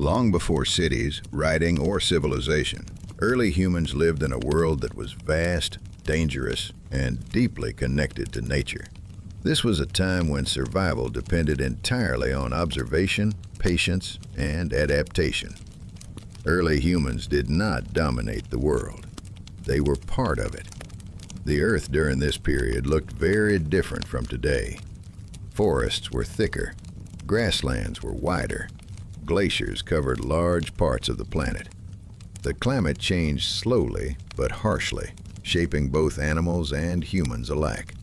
Long before cities, writing, or civilization, early humans lived in a world that was vast, dangerous, and deeply connected to nature. This was a time when survival depended entirely on observation, patience, and adaptation. Early humans did not dominate the world. They were part of it. The Earth during this period looked very different from today. Forests were thicker, grasslands were wider, glaciers covered large parts of the planet. The climate changed slowly but harshly, shaping both animals and humans alike.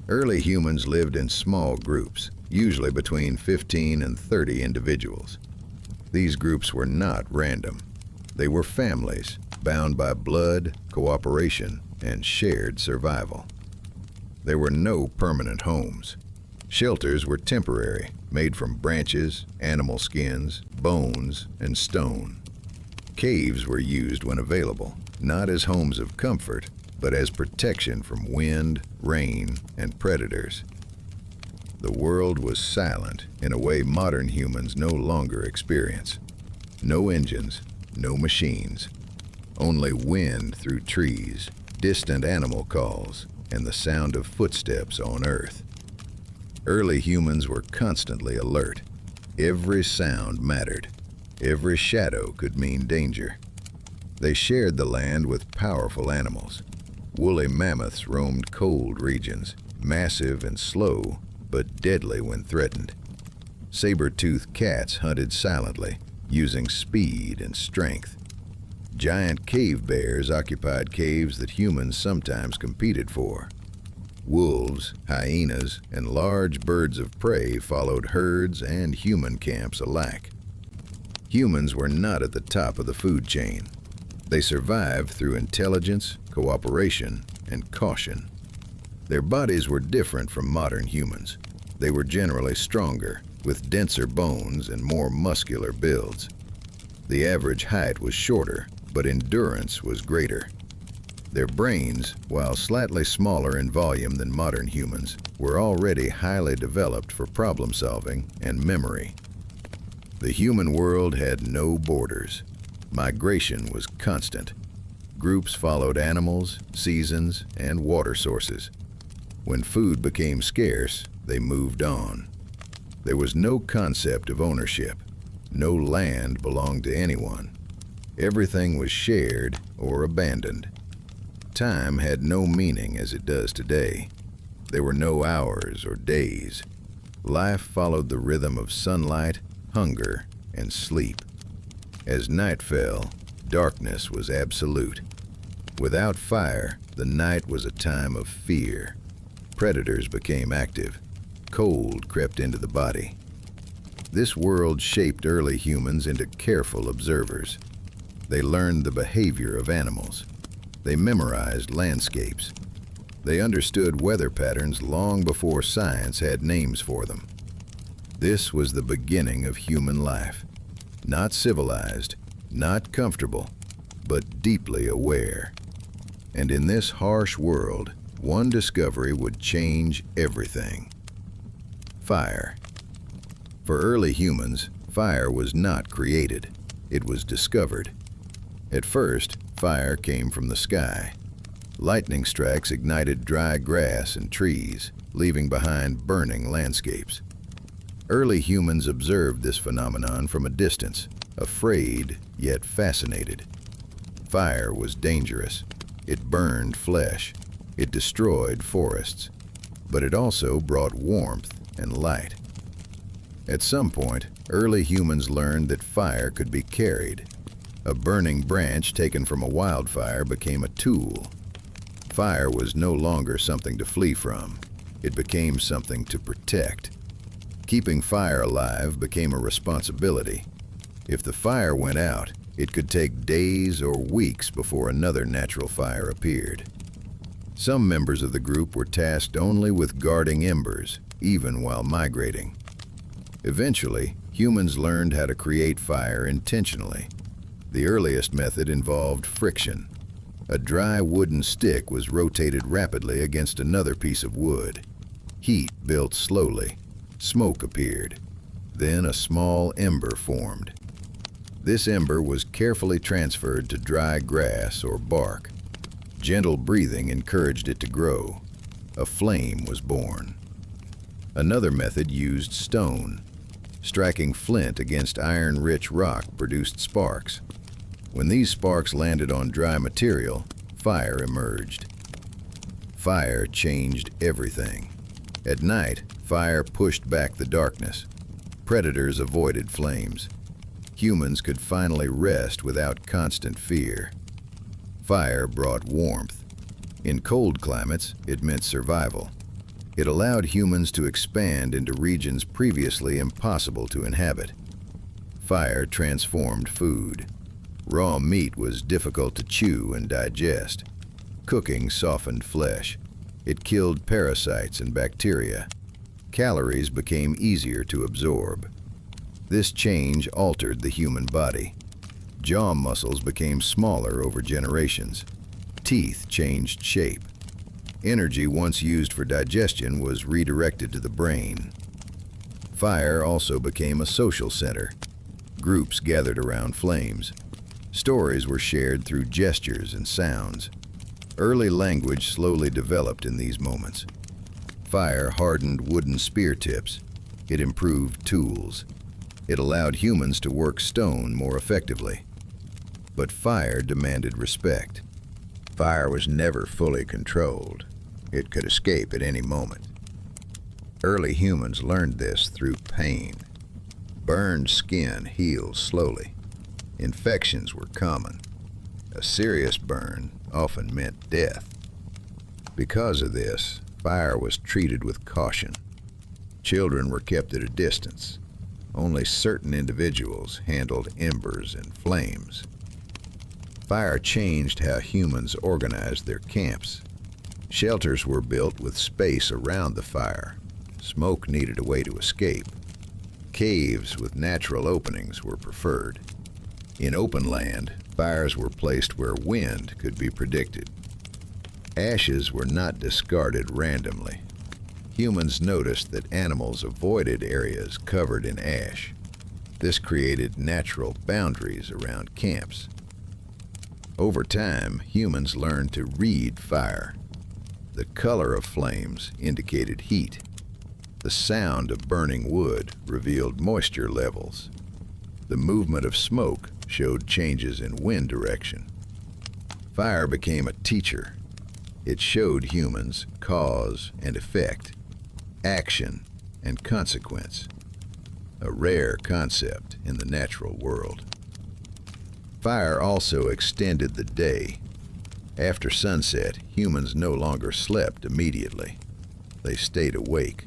Early humans lived in small groups, usually between 15 and 30 individuals. These groups were not random. They were families, bound by blood, cooperation, and shared survival. There were no permanent homes. Shelters were temporary, made from branches, animal skins, bones, and stone. Caves were used when available, not as homes of comfort, but as protection from wind, rain, and predators. The world was silent in a way modern humans no longer experience. No engines, no machines. Only wind through trees, distant animal calls, and the sound of footsteps on Earth. Early humans were constantly alert. Every sound mattered. Every shadow could mean danger. They shared the land with powerful animals. Woolly mammoths roamed cold regions, massive and slow, but deadly when threatened. Saber-toothed cats hunted silently, using speed and strength. Giant cave bears occupied caves that humans sometimes competed for. Wolves, hyenas, and large birds of prey followed herds and human camps alike. Humans were not at the top of the food chain. They survived through intelligence, cooperation, and caution. Their bodies were different from modern humans. They were generally stronger, with denser bones and more muscular builds. The average height was shorter, but endurance was greater. Their brains, while slightly smaller in volume than modern humans, were already highly developed for problem solving and memory. The human world had no borders. Migration was constant. Groups followed animals, seasons, and water sources. When food became scarce, they moved on. There was no concept of ownership. No land belonged to anyone. Everything was shared or abandoned. Time had no meaning as it does today. There were no hours or days. Life followed the rhythm of sunlight, hunger, and sleep. As night fell, darkness was absolute. Without fire, the night was a time of fear. Predators became active. Cold crept into the body. This world shaped early humans into careful observers. They learned the behavior of animals. They memorized landscapes. They understood weather patterns long before science had names for them. This was the beginning of human life. Not civilized, not comfortable, but deeply aware. And in this harsh world, one discovery would change everything. Fire. For early humans, fire was not created. It was discovered. At first, fire came from the sky. Lightning strikes ignited dry grass and trees, leaving behind burning landscapes. Early humans observed this phenomenon from a distance, afraid yet fascinated. Fire was dangerous. It burned flesh. It destroyed forests. But it also brought warmth and light. At some point, early humans learned that fire could be carried. A burning branch taken from a wildfire became a tool. Fire was no longer something to flee from. It became something to protect. Keeping fire alive became a responsibility. If the fire went out, it could take days or weeks before another natural fire appeared. Some members of the group were tasked only with guarding embers, even while migrating. Eventually, humans learned how to create fire intentionally. The earliest method involved friction. A dry wooden stick was rotated rapidly against another piece of wood. Heat built slowly. Smoke appeared. Then a small ember formed. This ember was carefully transferred to dry grass or bark. Gentle breathing encouraged it to grow. A flame was born. Another method used stone. Striking flint against iron-rich rock produced sparks. When these sparks landed on dry material, fire emerged. Fire changed everything. At night, fire pushed back the darkness. Predators avoided flames. Humans could finally rest without constant fear. Fire brought warmth. In cold climates, it meant survival. It allowed humans to expand into regions previously impossible to inhabit. Fire transformed food. Raw meat was difficult to chew and digest. Cooking softened flesh. It killed parasites and bacteria. Calories became easier to absorb. This change altered the human body. Jaw muscles became smaller over generations. Teeth changed shape. Energy once used for digestion was redirected to the brain. Fire also became a social center. Groups gathered around flames. Stories were shared through gestures and sounds. Early language slowly developed in these moments. Fire hardened wooden spear tips. It improved tools. It allowed humans to work stone more effectively. But fire demanded respect. Fire was never fully controlled. It could escape at any moment. Early humans learned this through pain. Burned skin healed slowly. Infections were common. A serious burn often meant death. Because of this, fire was treated with caution. Children were kept at a distance. Only certain individuals handled embers and flames. Fire changed how humans organized their camps. Shelters were built with space around the fire. Smoke needed a way to escape. Caves with natural openings were preferred. In open land, fires were placed where wind could be predicted. Ashes were not discarded randomly. Humans noticed that animals avoided areas covered in ash. This created natural boundaries around camps. Over time, humans learned to read fire. The color of flames indicated heat. The sound of burning wood revealed moisture levels. The movement of smoke showed changes in wind direction. Fire became a teacher. It showed humans cause and effect, action and consequence, a rare concept in the natural world. Fire also extended the day. After sunset, humans no longer slept immediately. They stayed awake.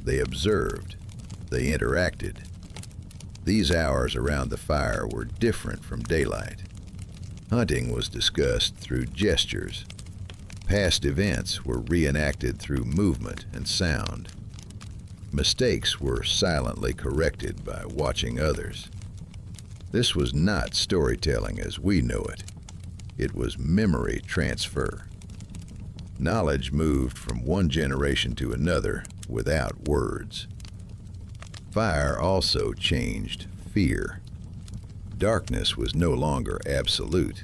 They observed. They interacted. These hours around the fire were different from daylight. Hunting was discussed through gestures. Past events were reenacted through movement and sound. Mistakes were silently corrected by watching others. This was not storytelling as we know it. It was memory transfer. Knowledge moved from one generation to another without words. Fire also changed fear. Darkness was no longer absolute.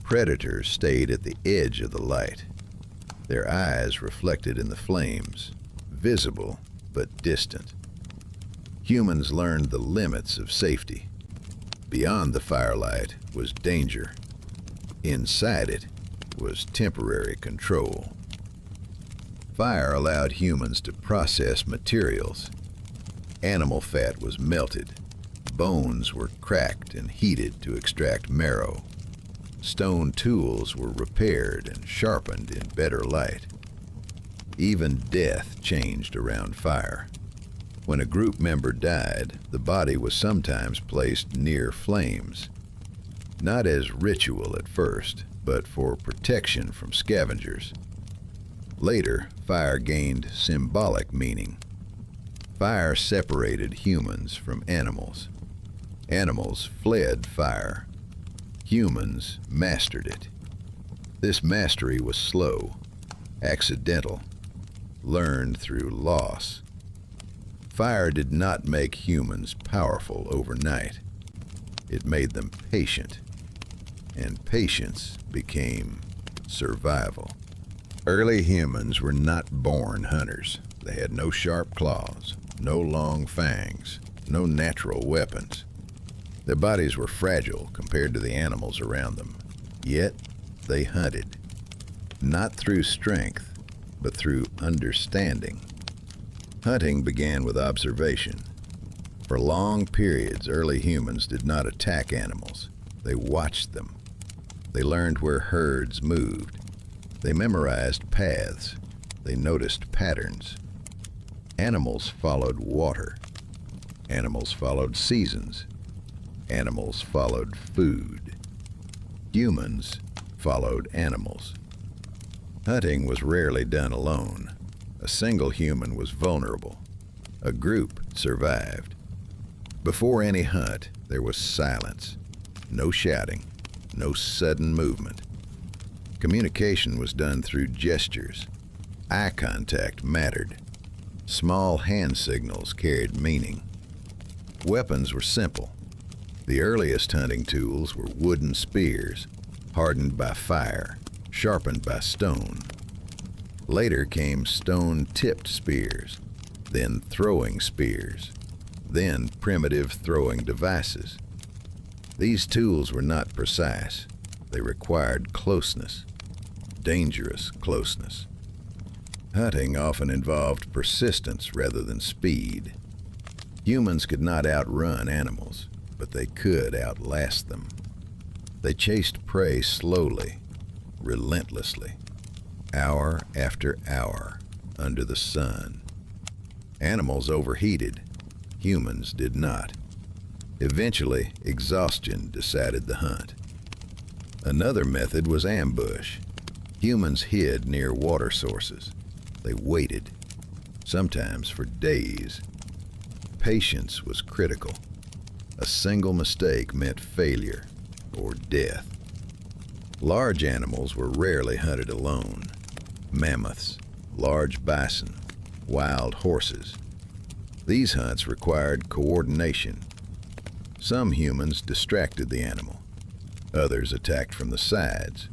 Predators stayed at the edge of the light. Their eyes reflected in the flames, visible but distant. Humans learned the limits of safety. Beyond the firelight was danger. Inside it was temporary control. Fire allowed humans to process materials. Animal fat was melted. Bones were cracked and heated to extract marrow. Stone tools were repaired and sharpened in better light. Even death changed around fire. When a group member died, the body was sometimes placed near flames. Not as ritual at first, but for protection from scavengers. Later, fire gained symbolic meaning. Fire separated humans from animals. Animals fled fire. Humans mastered it. This mastery was slow, accidental, learned through loss. Fire did not make humans powerful overnight. It made them patient, and patience became survival. Early humans were not born hunters. They had no sharp claws, no long fangs, no natural weapons. Their bodies were fragile compared to the animals around them. Yet, they hunted, not through strength, but through understanding. Hunting began with observation. For long periods, early humans did not attack animals. They watched them. They learned where herds moved. They memorized paths. They noticed patterns. Animals followed water. Animals followed seasons. Animals followed food. Humans followed animals. Hunting was rarely done alone. A single human was vulnerable. A group survived. Before any hunt, there was silence. No shouting. No sudden movement. Communication was done through gestures. Eye contact mattered. Small hand signals carried meaning. Weapons were simple. The earliest hunting tools were wooden spears, hardened by fire, sharpened by stone. Later came stone-tipped spears, then throwing spears, then primitive throwing devices. These tools were not precise. They required closeness, dangerous closeness. Hunting often involved persistence rather than speed. Humans could not outrun animals, but they could outlast them. They chased prey slowly, relentlessly, hour after hour under the sun. Animals overheated. Humans did not. Eventually, exhaustion decided the hunt. Another method was ambush. Humans hid near water sources. They waited, sometimes for days. Patience was critical. A single mistake meant failure or death. Large animals were rarely hunted alone. Mammoths, large bison, wild horses. These hunts required coordination. Some humans distracted the animal. Others attacked from the sides.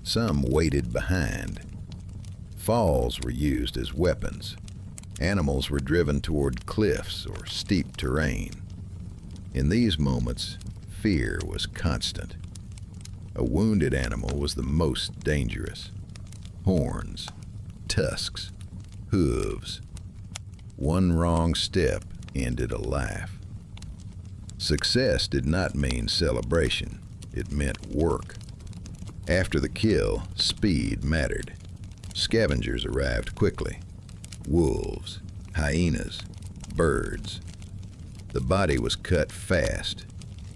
Some waited behind. Falls were used as weapons. Animals were driven toward cliffs or steep terrain. In these moments, fear was constant. A wounded animal was the most dangerous. Horns, tusks, hooves. One wrong step ended a life. Success did not mean celebration. It meant work. After the kill, speed mattered. Scavengers arrived quickly. Wolves, hyenas, birds. The body was cut fast.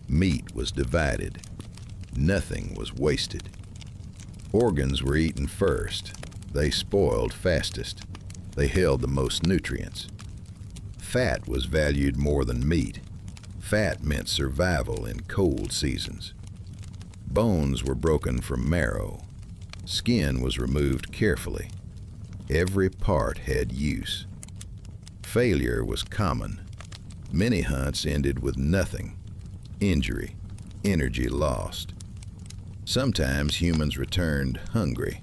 Meat was divided. Nothing was wasted. Organs were eaten first. They spoiled fastest. They held the most nutrients. Fat was valued more than meat. Fat meant survival in cold seasons. Bones were broken from marrow. Skin was removed carefully. Every part had use. Failure was common. Many hunts ended with nothing. Injury, energy lost. Sometimes humans returned hungry.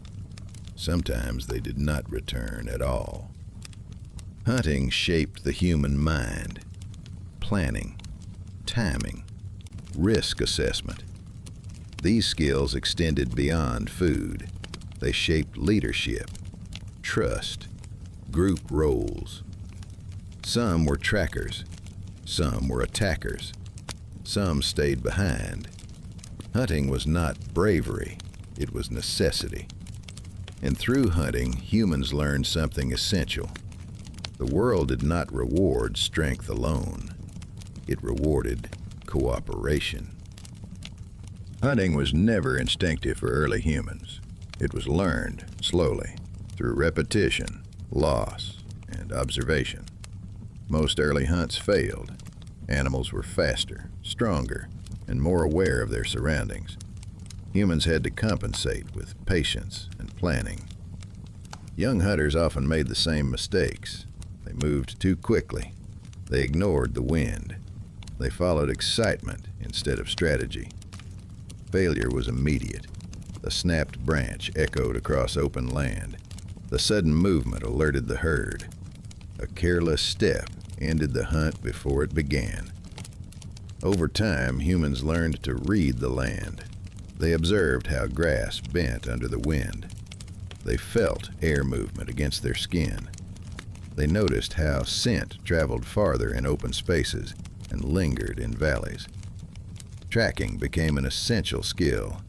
Sometimes they did not return at all. Hunting shaped the human mind. Planning, timing, risk assessment. These skills extended beyond food. They shaped leadership, trust, group roles. Some were trackers. Some were attackers. Some stayed behind. Hunting was not bravery. It was necessity. And through hunting, humans learned something essential. The world did not reward strength alone. It rewarded cooperation. Hunting was never instinctive for early humans. It was learned slowly, through repetition, loss, and observation. Most early hunts failed. Animals were faster, stronger, and more aware of their surroundings. Humans had to compensate with patience and planning. Young hunters often made the same mistakes. They moved too quickly. They ignored the wind. They followed excitement instead of strategy. Failure was immediate. The snapped branch echoed across open land. The sudden movement alerted the herd. A careless step ended the hunt before it began. Over time, humans learned to read the land. They observed how grass bent under the wind. They felt air movement against their skin. They noticed how scent traveled farther in open spaces and lingered in valleys. Tracking became an essential skill.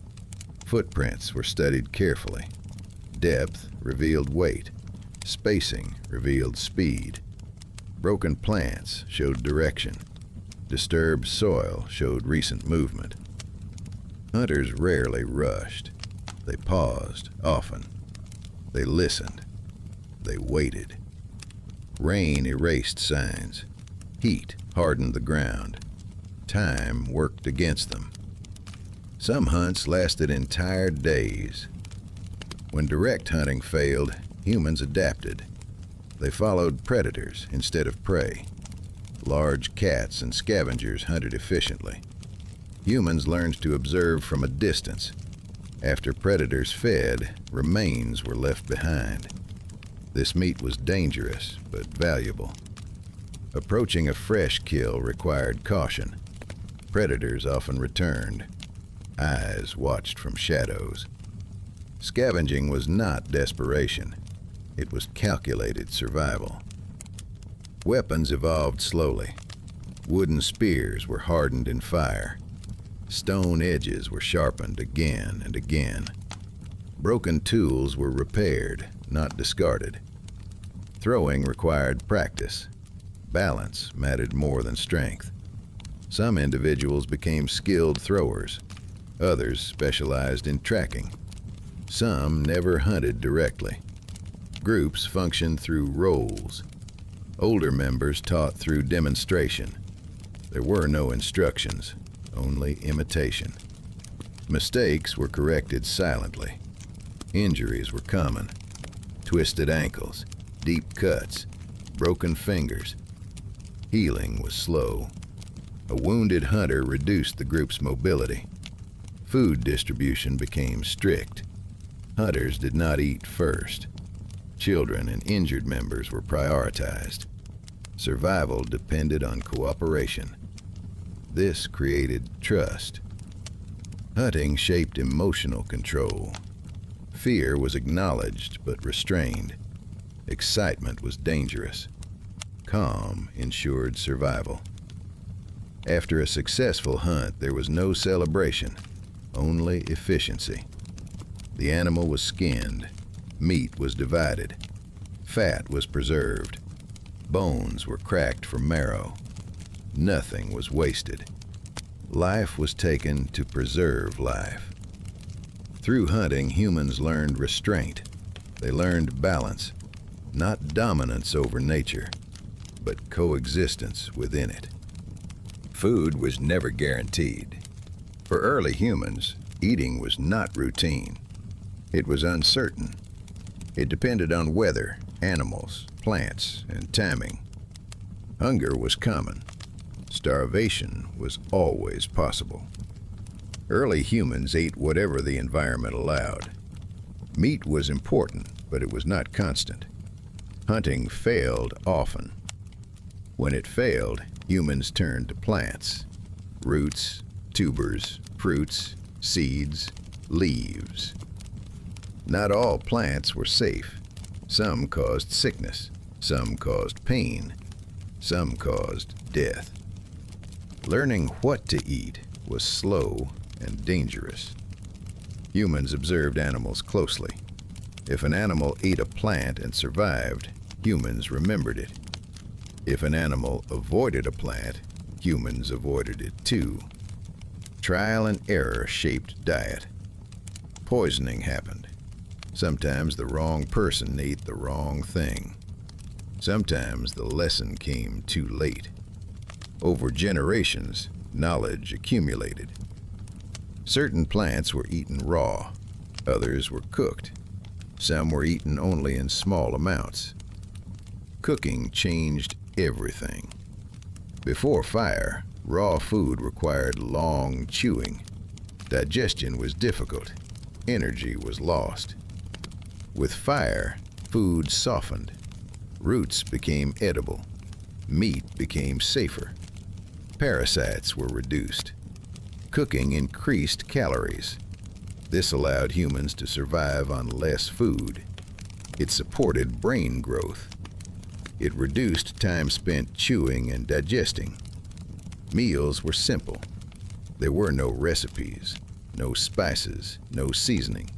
Footprints were studied carefully. Depth revealed weight. Spacing revealed speed. Broken plants showed direction. Disturbed soil showed recent movement. Hunters rarely rushed. They paused often. They listened. They waited. Rain erased signs. Heat hardened the ground. Time worked against them. Some hunts lasted entire days. When direct hunting failed, humans adapted. They followed predators instead of prey. Large cats and scavengers hunted efficiently. Humans learned to observe from a distance. After predators fed, remains were left behind. This meat was dangerous, but valuable. Approaching a fresh kill required caution. Predators often returned. Eyes watched from shadows. Scavenging was not desperation. It was calculated survival. Weapons evolved slowly. Wooden spears were hardened in fire. Stone edges were sharpened again and again. Broken tools were repaired, not discarded. Throwing required practice. Balance mattered more than strength. Some individuals became skilled throwers. Others specialized in tracking. Some never hunted directly. Groups functioned through roles. Older members taught through demonstration. There were no instructions, only imitation. Mistakes were corrected silently. Injuries were common. Twisted ankles, deep cuts, broken fingers. Healing was slow. A wounded hunter reduced the group's mobility. Food distribution became strict. Hunters did not eat first. Children and injured members were prioritized. Survival depended on cooperation. This created trust. Hunting shaped emotional control. Fear was acknowledged but restrained. Excitement was dangerous. Calm ensured survival. After a successful hunt, there was no celebration, only efficiency. The animal was skinned. Meat was divided. Fat was preserved. Bones were cracked for marrow. Nothing was wasted. Life was taken to preserve life. Through hunting, humans learned restraint. They learned balance, not dominance over nature, but coexistence within it. Food was never guaranteed. For early humans, eating was not routine. It was uncertain. It depended on weather, animals, plants, and timing. Hunger was common. Starvation was always possible. Early humans ate whatever the environment allowed. Meat was important, but it was not constant. Hunting failed often. When it failed, humans turned to plants. Roots, tubers, fruits, seeds, leaves. Not all plants were safe. Some caused sickness. Some caused pain. Some caused death. Learning what to eat was slow and dangerous. Humans observed animals closely. If an animal ate a plant and survived, humans remembered it. If an animal avoided a plant, humans avoided it too. Trial and error shaped diet. Poisoning happened. Sometimes the wrong person ate the wrong thing. Sometimes the lesson came too late. Over generations, knowledge accumulated. Certain plants were eaten raw. Others were cooked. Some were eaten only in small amounts. Cooking changed everything. Before fire, Raw food required long chewing. Digestion was difficult. Energy was lost. With fire, food softened. Roots became edible. Meat became safer. Parasites were reduced. Cooking increased calories. This allowed humans to survive on less food. It supported brain growth. It reduced time spent chewing and digesting. Meals were simple. There were no recipes, no spices, no seasoning.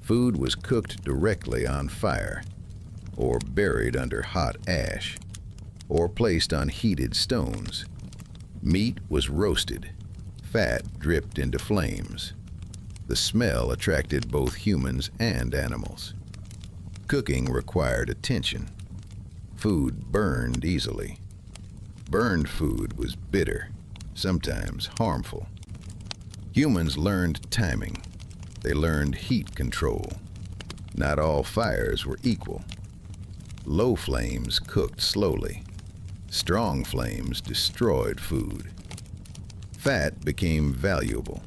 Food was cooked directly on fire, or buried under hot ash, or placed on heated stones. Meat was roasted. Fat dripped into flames. The smell attracted both humans and animals. Cooking required attention. Food burned easily. Burned food was bitter, sometimes harmful. Humans learned timing. They learned heat control. Not all fires were equal. Low flames cooked slowly. Strong flames destroyed food. Fat became valuable.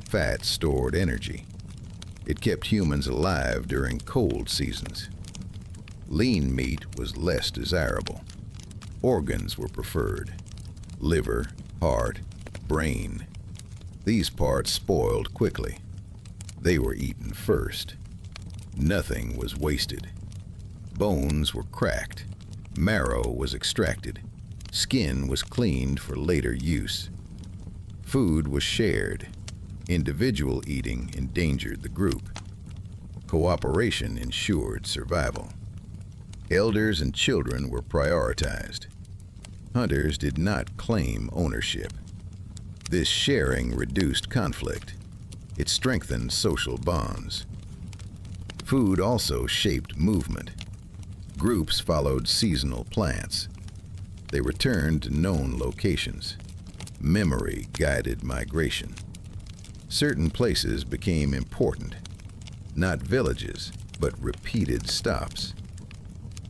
Fat stored energy. It kept humans alive during cold seasons. Lean meat was less desirable. Organs were preferred. Liver, heart, brain. These parts spoiled quickly. They were eaten first. Nothing was wasted. Bones were cracked. Marrow was extracted. Skin was cleaned for later use. Food was shared. Individual eating endangered the group. Cooperation ensured survival. Elders and children were prioritized. Hunters did not claim ownership. This sharing reduced conflict. It strengthened social bonds. Food also shaped movement. Groups followed seasonal plants. They returned to known locations. Memory guided migration. Certain places became important, not villages, but repeated stops.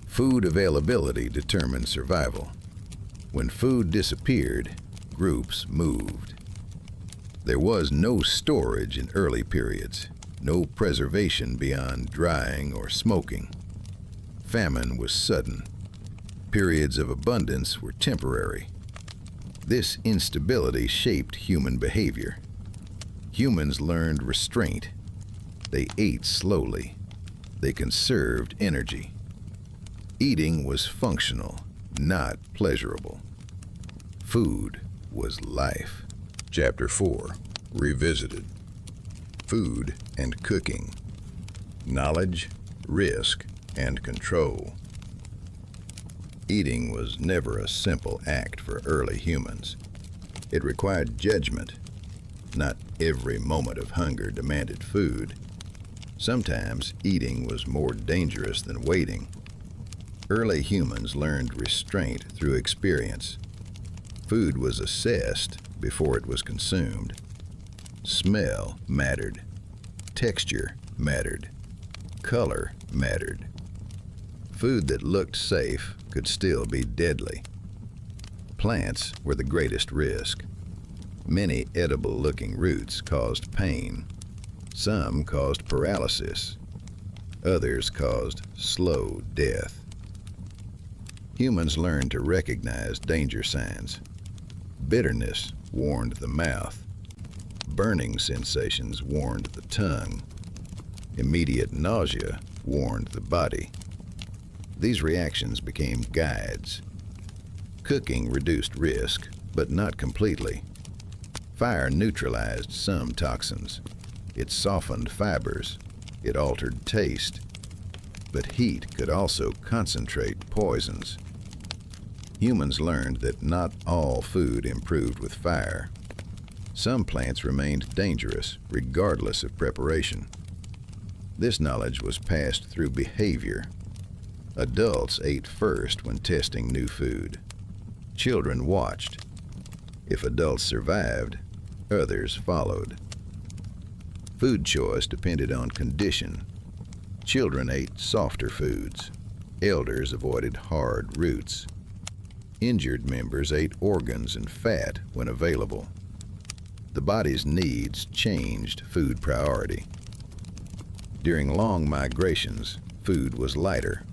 Food availability determined survival. When food disappeared, groups moved. There was no storage in early periods, no preservation beyond drying or smoking. Famine was sudden. Periods of abundance were temporary. This instability shaped human behavior. Humans learned restraint. They ate slowly. They conserved energy. Eating was functional, not pleasurable. Food was life. Chapter 4. Revisited. Food and cooking. Knowledge, risk, and control. Eating was never a simple act for early humans. It required judgment. Not every moment of hunger demanded food. Sometimes eating was more dangerous than waiting. Early humans learned restraint through experience. Food was assessed before it was consumed. Smell mattered. Texture mattered. Color mattered. Food that looked safe could still be deadly. Plants were the greatest risk. Many edible-looking roots caused pain. Some caused paralysis. Others caused slow death. Humans learned to recognize danger signs. Bitterness warned the mouth. Burning sensations warned the tongue. Immediate nausea warned the body. These reactions became guides. Cooking reduced risk, but not completely. Fire neutralized some toxins. It softened fibers. It altered taste. But heat could also concentrate poisons. Humans learned that not all food improved with fire. Some plants remained dangerous regardless of preparation. This knowledge was passed through behavior. Adults ate first when testing new food. Children watched. If adults survived, others followed. Food choice depended on condition. Children ate softer foods. Elders avoided hard roots. Injured members ate organs and fat when available. The body's needs changed food priority. During long migrations, food was lighter: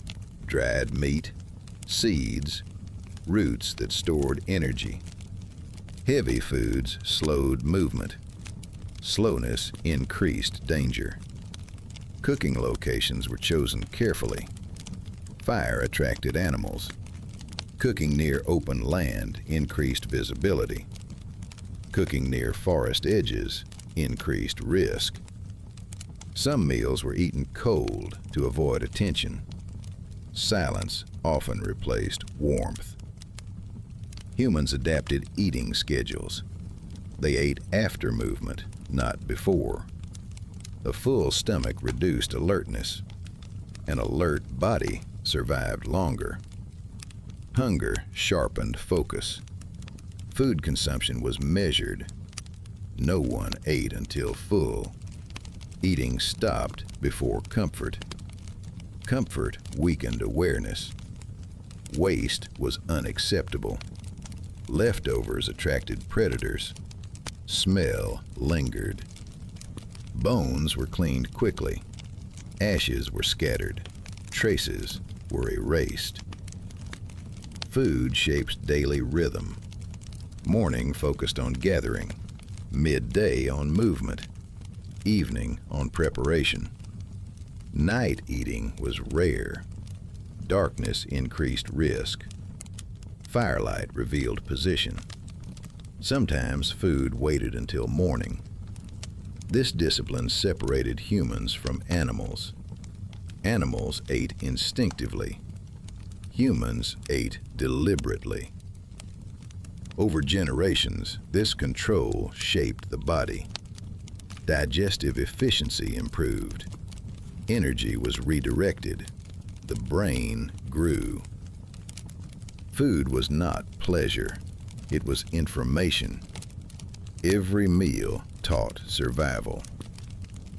dried meat, seeds, roots that stored energy. Heavy foods slowed movement. Slowness increased danger. Cooking locations were chosen carefully. Fire attracted animals. Cooking near open land increased visibility. Cooking near forest edges increased risk. Some meals were eaten cold to avoid attention. Silence often replaced warmth. Humans adapted eating schedules. They ate after movement, not before. A full stomach reduced alertness. An alert body survived longer. Hunger sharpened focus. Food consumption was measured. No one ate until full. Eating stopped before comfort. Comfort weakened awareness. Waste was unacceptable. Leftovers attracted predators. Smell lingered. Bones were cleaned quickly. Ashes were scattered. Traces were erased. Food shapes daily rhythm. Morning focused on gathering. Midday on movement. Evening on preparation. Night eating was rare. Darkness increased risk. Firelight revealed position. Sometimes food waited until morning. This discipline separated humans from animals. Animals ate instinctively. Humans ate deliberately. Over generations, this control shaped the body. Digestive efficiency improved. Energy was redirected. The brain grew. Food was not pleasure. It was information. Every meal taught survival.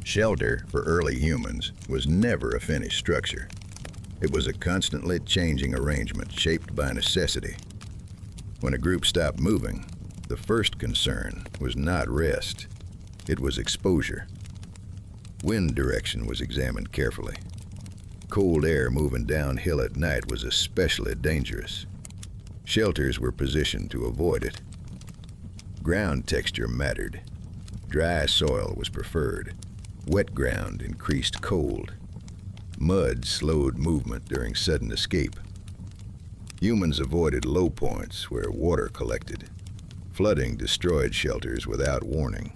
Shelter for early humans was never a finished structure. It was a constantly changing arrangement shaped by necessity. When a group stopped moving, the first concern was not rest. It was exposure. Wind direction was examined carefully. Cold air moving downhill at night was especially dangerous. Shelters were positioned to avoid it. Ground texture mattered. Dry soil was preferred. Wet ground increased cold. Mud slowed movement during sudden escape. Humans avoided low points where water collected. Flooding destroyed shelters without warning.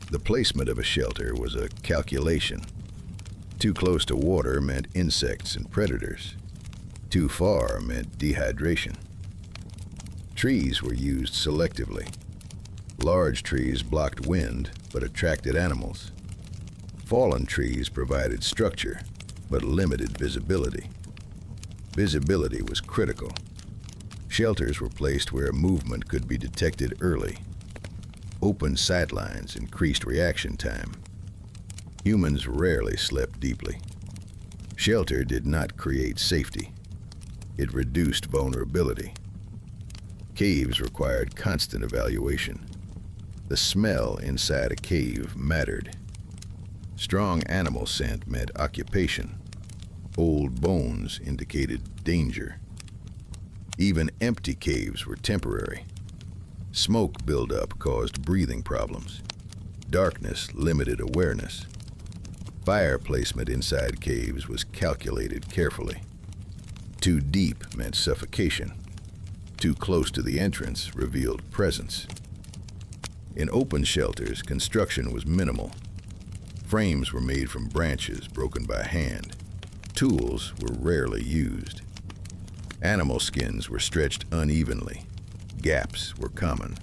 The placement of a shelter was a calculation. Too close to water meant insects and predators. Too far meant dehydration. Trees were used selectively. Large trees blocked wind but attracted animals. Fallen trees provided structure but limited visibility. Visibility was critical. Shelters were placed where movement could be detected early. Open sightlines increased reaction time. Humans rarely slept deeply. Shelter did not create safety. It reduced vulnerability. Caves required constant evaluation. The smell inside a cave mattered. Strong animal scent meant occupation. Old bones indicated danger. Even empty caves were temporary. Smoke buildup caused breathing problems. Darkness limited awareness. Fire placement inside caves was calculated carefully. Too deep meant suffocation. Too close to the entrance revealed presence. In open shelters, construction was minimal. Frames were made from branches broken by hand. Tools were rarely used. Animal skins were stretched unevenly. Gaps were common.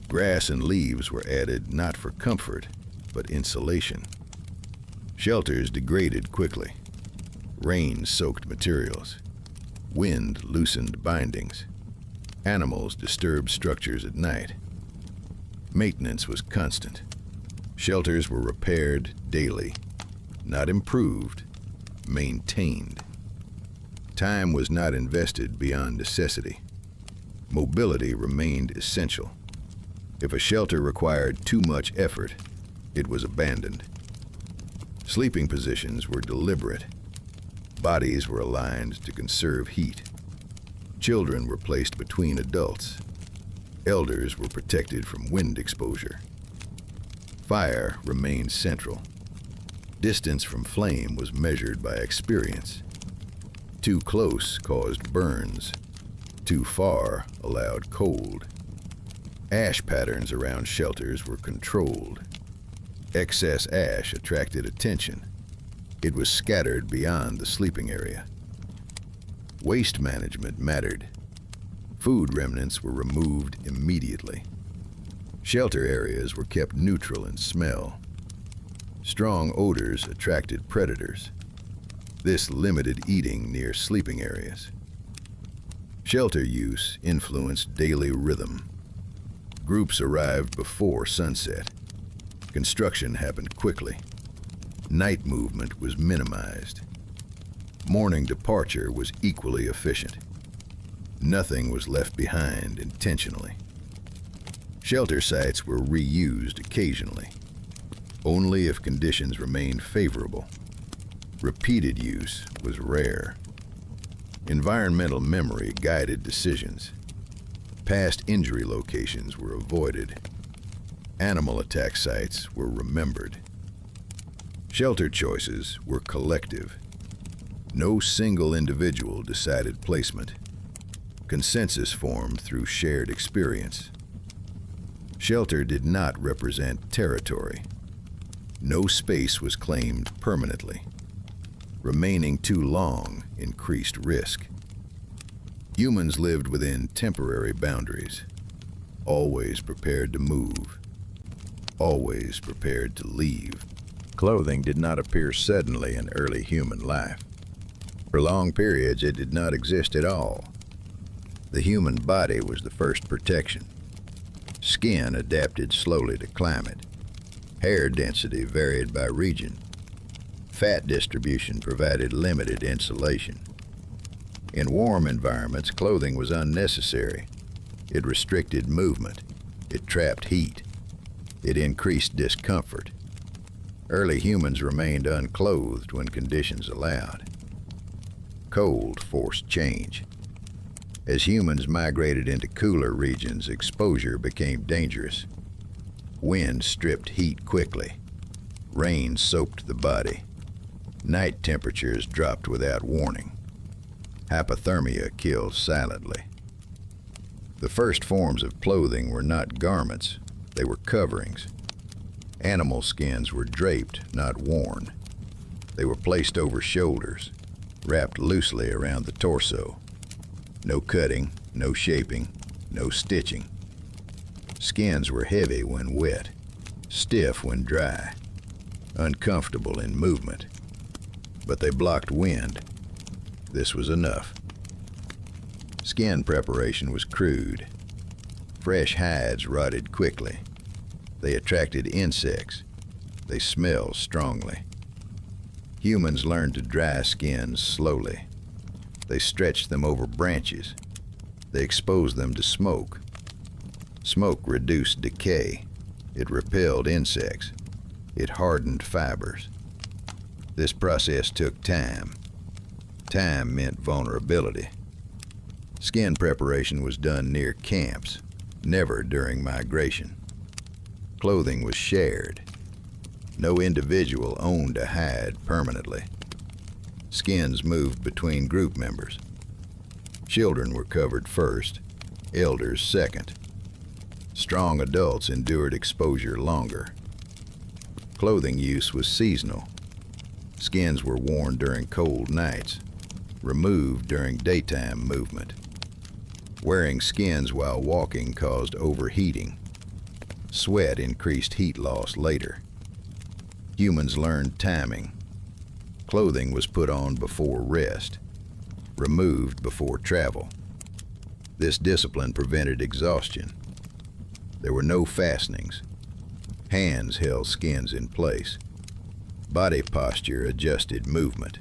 Grass and leaves were added not for comfort, but insulation. Shelters degraded quickly. Rain soaked materials. Wind loosened bindings. Animals disturbed structures at night. Maintenance was constant. Shelters were repaired daily, not improved, maintained. Time was not invested beyond necessity. Mobility remained essential. If a shelter required too much effort, it was abandoned. Sleeping positions were deliberate. Bodies were aligned to conserve heat. Children were placed between adults. Elders were protected from wind exposure. Fire remained central. Distance from flame was measured by experience. Too close caused burns. Too far allowed cold. Ash patterns around shelters were controlled. Excess ash attracted attention. It was scattered beyond the sleeping area. Waste management mattered. Food remnants were removed immediately. Shelter areas were kept neutral in smell. Strong odors attracted predators. This limited eating near sleeping areas. Shelter use influenced daily rhythm. Groups arrived before sunset. Construction happened quickly. Night movement was minimized. Morning departure was equally efficient. Nothing was left behind intentionally. Shelter sites were reused occasionally, only if conditions remained favorable. Repeated use was rare. Environmental memory guided decisions. Past injury locations were avoided. Animal attack sites were remembered. Shelter choices were collective. No single individual decided placement. Consensus formed through shared experience. Shelter did not represent territory. No space was claimed permanently. Remaining too long increased risk. Humans lived within temporary boundaries, always prepared to move, always prepared to leave. Clothing did not appear suddenly in early human life. For long periods, it did not exist at all. The human body was the first protection. Skin adapted slowly to climate. Hair density varied by region. Fat distribution provided limited insulation. In warm environments, clothing was unnecessary. It restricted movement. It trapped heat. It increased discomfort. Early humans remained unclothed when conditions allowed. Cold forced change. As humans migrated into cooler regions, exposure became dangerous. Wind stripped heat quickly. Rain soaked the body. Night temperatures dropped without warning. Hypothermia killed silently. The first forms of clothing were not garments, they were coverings. Animal skins were draped, not worn. They were placed over shoulders, wrapped loosely around the torso. No cutting, no shaping, no stitching. Skins were heavy when wet, stiff when dry, uncomfortable in movement. But they blocked wind. This was enough. Skin preparation was crude. Fresh hides rotted quickly. They attracted insects. They smelled strongly. Humans learned to dry skins slowly. They stretched them over branches. They exposed them to smoke. Smoke reduced decay. It repelled insects. It hardened fibers. This process took time. Time meant vulnerability. Skin preparation was done near camps, never during migration. Clothing was shared. No individual owned a hide permanently. Skins moved between group members. Children were covered first, elders second. Strong adults endured exposure longer. Clothing use was seasonal. Skins were worn during cold nights, removed during daytime movement. Wearing skins while walking caused overheating. Sweat increased heat loss later. Humans learned timing. Clothing was put on before rest, removed before travel. This discipline prevented exhaustion. There were no fastenings. Hands held skins in place. Body posture adjusted movement.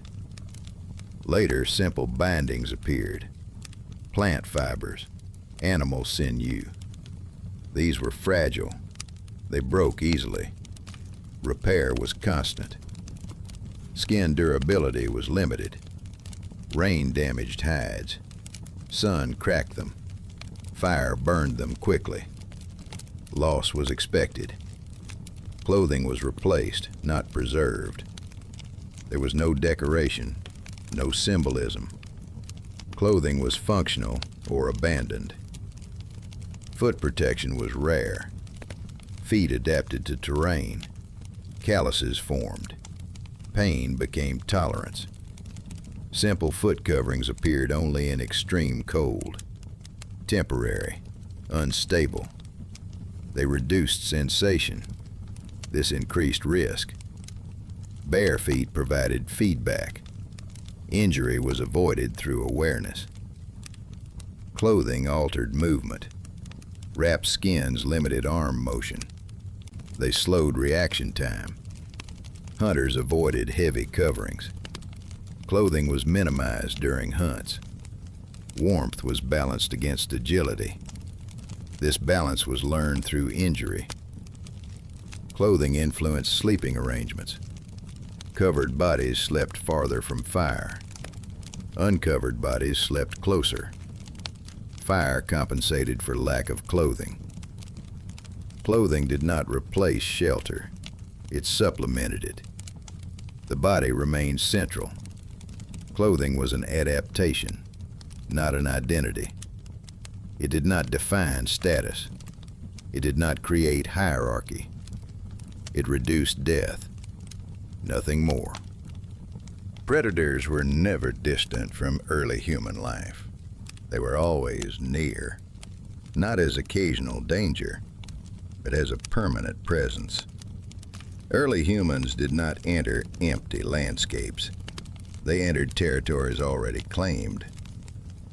Later, simple bindings appeared. Plant fibers, animal sinew. These were fragile. They broke easily. Repair was constant. Skin durability was limited. Rain damaged hides. Sun cracked them. Fire burned them quickly. Loss was expected. Clothing was replaced, not preserved. There was no decoration, no symbolism. Clothing was functional or abandoned. Foot protection was rare. Feet adapted to terrain. Calluses formed. Pain became tolerance. Simple foot coverings appeared only in extreme cold. Temporary, unstable. They reduced sensation. This increased risk. Bare feet provided feedback. Injury was avoided through awareness. Clothing altered movement. Wrapped skins limited arm motion. They slowed reaction time. Hunters avoided heavy coverings. Clothing was minimized during hunts. Warmth was balanced against agility. This balance was learned through injury. Clothing influenced sleeping arrangements. Covered bodies slept farther from fire. Uncovered bodies slept closer. Fire compensated for lack of clothing. Clothing did not replace shelter. It supplemented it. The body remained central. Clothing was an adaptation, not an identity. It did not define status. It did not create hierarchy. It reduced death. Nothing more. Predators were never distant from early human life. They were always near, not as occasional danger, but as a permanent presence. Early humans did not enter empty landscapes. They entered territories already claimed.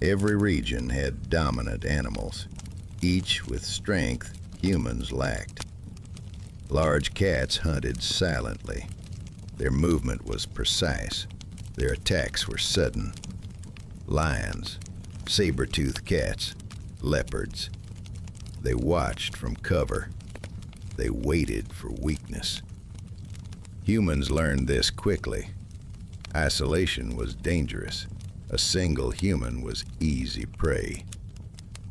Every region had dominant animals, each with strength humans lacked. Large cats hunted silently. Their movement was precise. Their attacks were sudden. Lions, saber-toothed cats, leopards. They watched from cover. They waited for weakness. Humans learned this quickly. Isolation was dangerous. A single human was easy prey.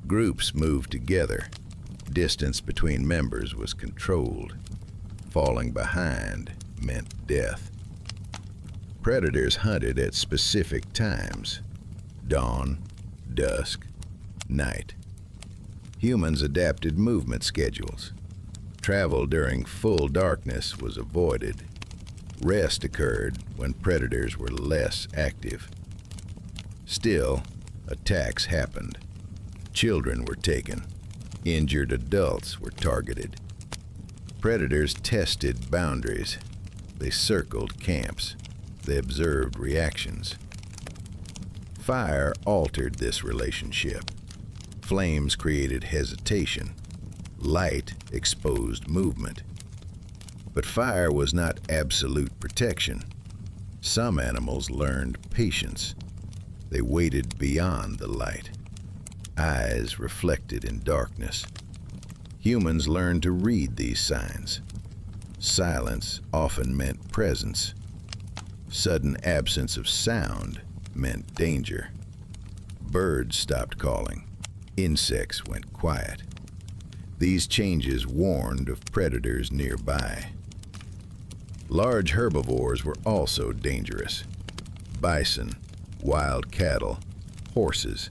Groups moved together. Distance between members was controlled. Falling behind meant death. Predators hunted at specific times: dawn, dusk, night. Humans adapted movement schedules. Travel during full darkness was avoided. Rest occurred when predators were less active. Still, attacks happened. Children were taken. Injured adults were targeted. Predators tested boundaries. They circled camps. They observed reactions. Fire altered this relationship. Flames created hesitation. Light exposed movement. But fire was not absolute protection. Some animals learned patience. They waited beyond the light. Eyes reflected in darkness. Humans learned to read these signs. Silence often meant presence. Sudden absence of sound meant danger. Birds stopped calling. Insects went quiet. These changes warned of predators nearby. Large herbivores were also dangerous. Bison, wild cattle, horses.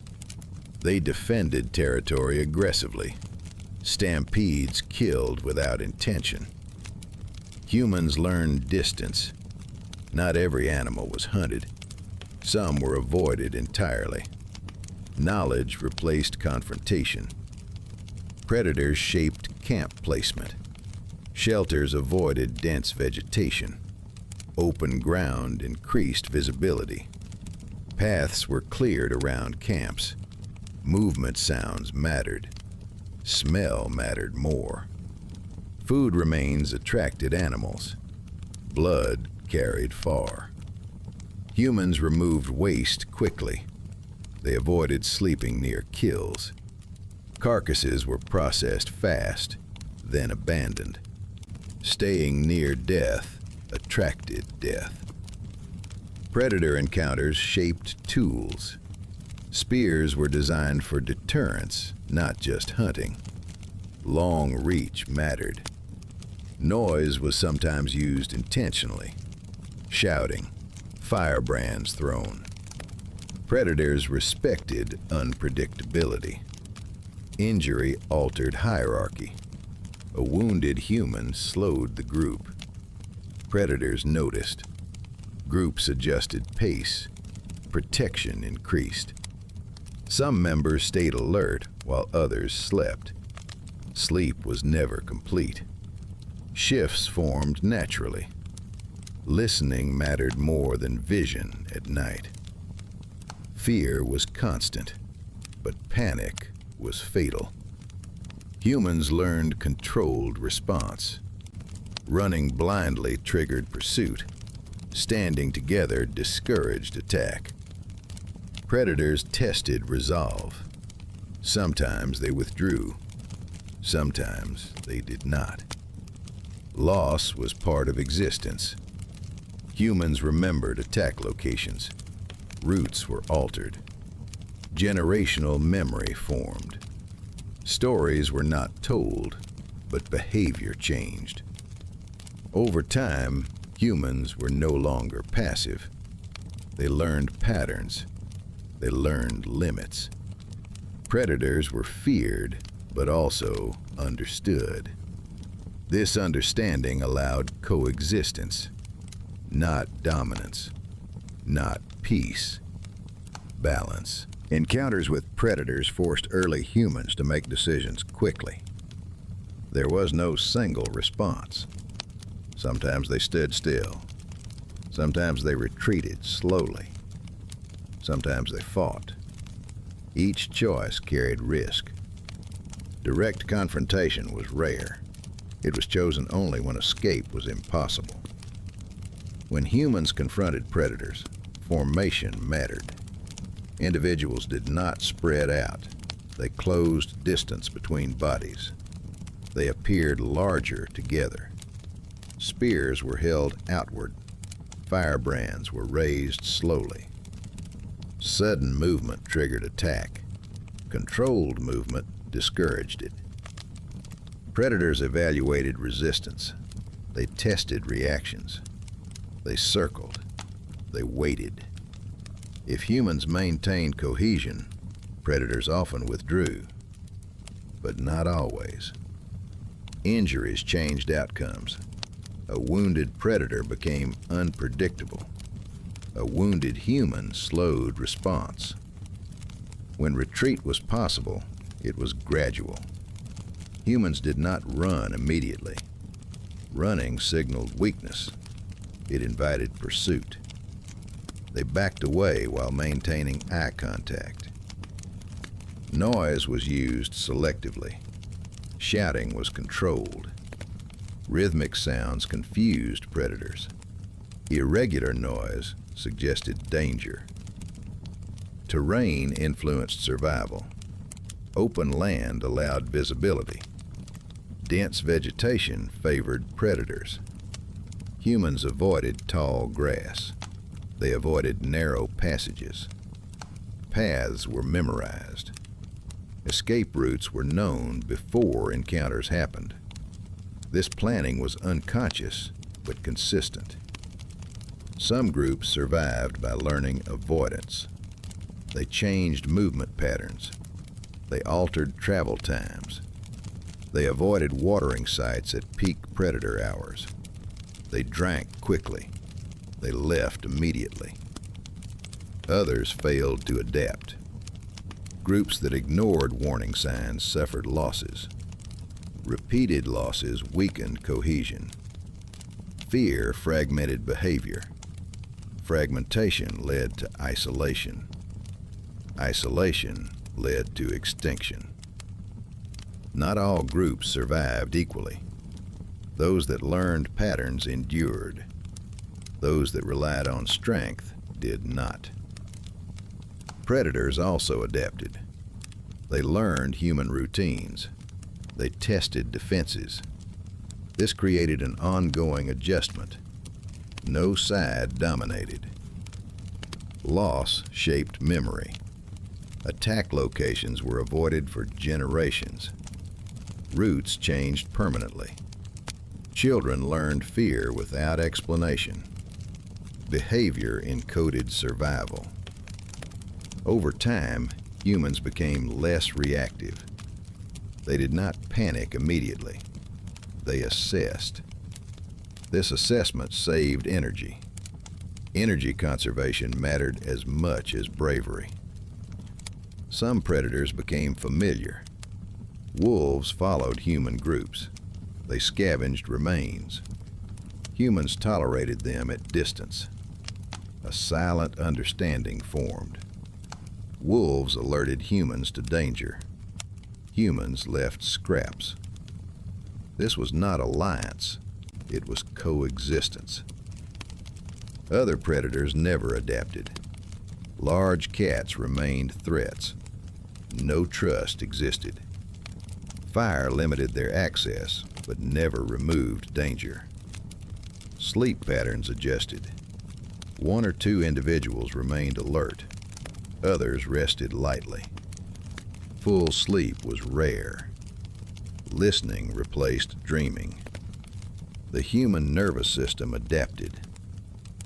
They defended territory aggressively. Stampedes killed without intention. Humans learned distance. Not every animal was hunted. Some were avoided entirely. Knowledge replaced confrontation. Predators shaped camp placement. Shelters avoided dense vegetation. Open ground increased visibility. Paths were cleared around camps. Movement sounds mattered. Smell mattered more. Food remains attracted animals. Blood carried far. Humans removed waste quickly. They avoided sleeping near kills. Carcasses were processed fast, then abandoned. Staying near death attracted death. Predator encounters shaped tools. Spears were designed for deterrence, not just hunting. Long reach mattered. Noise was sometimes used intentionally. Shouting, firebrands thrown. Predators respected unpredictability. Injury altered hierarchy. A wounded human slowed the group. Predators noticed. Groups adjusted pace. Protection increased. Some members stayed alert while others slept. Sleep was never complete. Shifts formed naturally. Listening mattered more than vision at night. Fear was constant, but panic was fatal. Humans learned controlled response. Running blindly triggered pursuit. Standing together discouraged attack. Predators tested resolve. Sometimes they withdrew. Sometimes they did not. Loss was part of existence. Humans remembered attack locations. Routes were altered. Generational memory formed. Stories were not told, but behavior changed. Over time, humans were no longer passive. They learned patterns. They learned limits. Predators were feared, but also understood. This understanding allowed coexistence, not dominance, not peace, balance. Encounters with predators forced early humans to make decisions quickly. There was no single response. Sometimes they stood still. Sometimes they retreated slowly. Sometimes they fought. Each choice carried risk. Direct confrontation was rare. It was chosen only when escape was impossible. When humans confronted predators, formation mattered. Individuals did not spread out. They closed distance between bodies. They appeared larger together. Spears were held outward. Firebrands were raised slowly. Sudden movement triggered attack. Controlled movement discouraged it. Predators evaluated resistance. They tested reactions. They circled. They waited. If humans maintained cohesion, predators often withdrew, but not always. Injuries changed outcomes. A wounded predator became unpredictable. A wounded human slowed response. When retreat was possible, it was gradual. Humans did not run immediately. Running signaled weakness. It invited pursuit. They backed away while maintaining eye contact. Noise was used selectively. Shouting was controlled. Rhythmic sounds confused predators. Irregular noise suggested danger. Terrain influenced survival. Open land allowed visibility. Dense vegetation favored predators. Humans avoided tall grass. They avoided narrow passages. Paths were memorized. Escape routes were known before encounters happened. This planning was unconscious but consistent. Some groups survived by learning avoidance. They changed movement patterns. They altered travel times. They avoided watering sites at peak predator hours. They drank quickly. They left immediately. Others failed to adapt. Groups that ignored warning signs suffered losses. Repeated losses weakened cohesion. Fear fragmented behavior. Fragmentation led to isolation. Isolation led to extinction. Not all groups survived equally. Those that learned patterns endured. Those that relied on strength did not. Predators also adapted. They learned human routines. They tested defenses. This created an ongoing adjustment. No side dominated. Loss shaped memory. Attack locations were avoided for generations. Routes changed permanently. Children learned fear without explanation. Behavior encoded survival. Over time, humans became less reactive. They did not panic immediately. They assessed. This assessment saved energy. Energy conservation mattered as much as bravery. Some predators became familiar. Wolves followed human groups. They scavenged remains. Humans tolerated them at distance. A silent understanding formed. Wolves alerted humans to danger. Humans left scraps. This was not alliance. It was coexistence. Other predators never adapted. Large cats remained threats. No trust existed. Fire limited their access, but never removed danger. Sleep patterns adjusted. One or two individuals remained alert. Others rested lightly. Full sleep was rare. Listening replaced dreaming. The human nervous system adapted.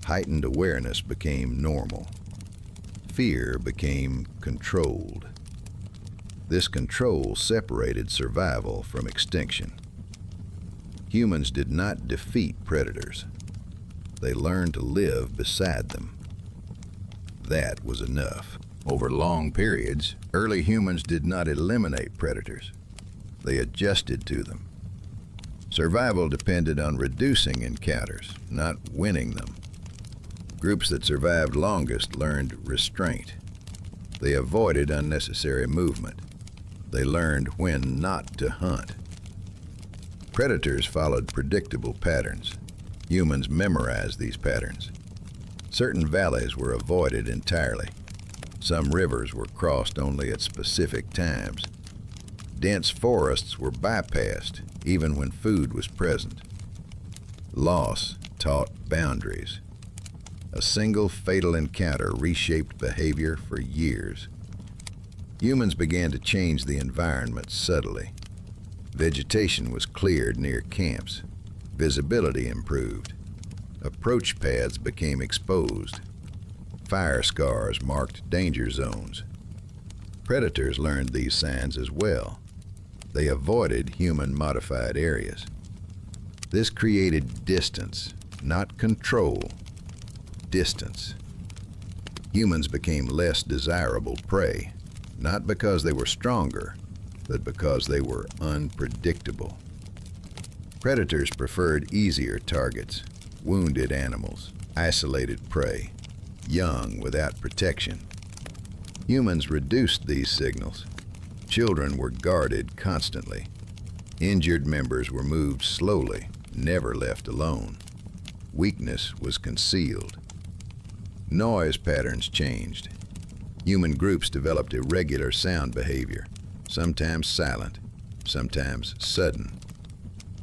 Heightened awareness became normal. Fear became controlled. This control separated survival from extinction. Humans did not defeat predators. They learned to live beside them. That was enough. Over long periods, early humans did not eliminate predators. They adjusted to them. Survival depended on reducing encounters, not winning them. Groups that survived longest learned restraint. They avoided unnecessary movement. They learned when not to hunt. Predators followed predictable patterns. Humans memorized these patterns. Certain valleys were avoided entirely. Some rivers were crossed only at specific times. Dense forests were bypassed even when food was present. Loss taught boundaries. A single fatal encounter reshaped behavior for years. Humans began to change the environment subtly. Vegetation was cleared near camps. Visibility improved. Approach paths became exposed. Fire scars marked danger zones. Predators learned these signs as well. They avoided human-modified areas. This created distance, not control. Distance. Humans became less desirable prey, not because they were stronger, but because they were unpredictable. Predators preferred easier targets, wounded animals, isolated prey, young without protection. Humans reduced these signals. Children were guarded constantly. Injured members were moved slowly, never left alone. Weakness was concealed. Noise patterns changed. Human groups developed irregular sound behavior, sometimes silent, sometimes sudden.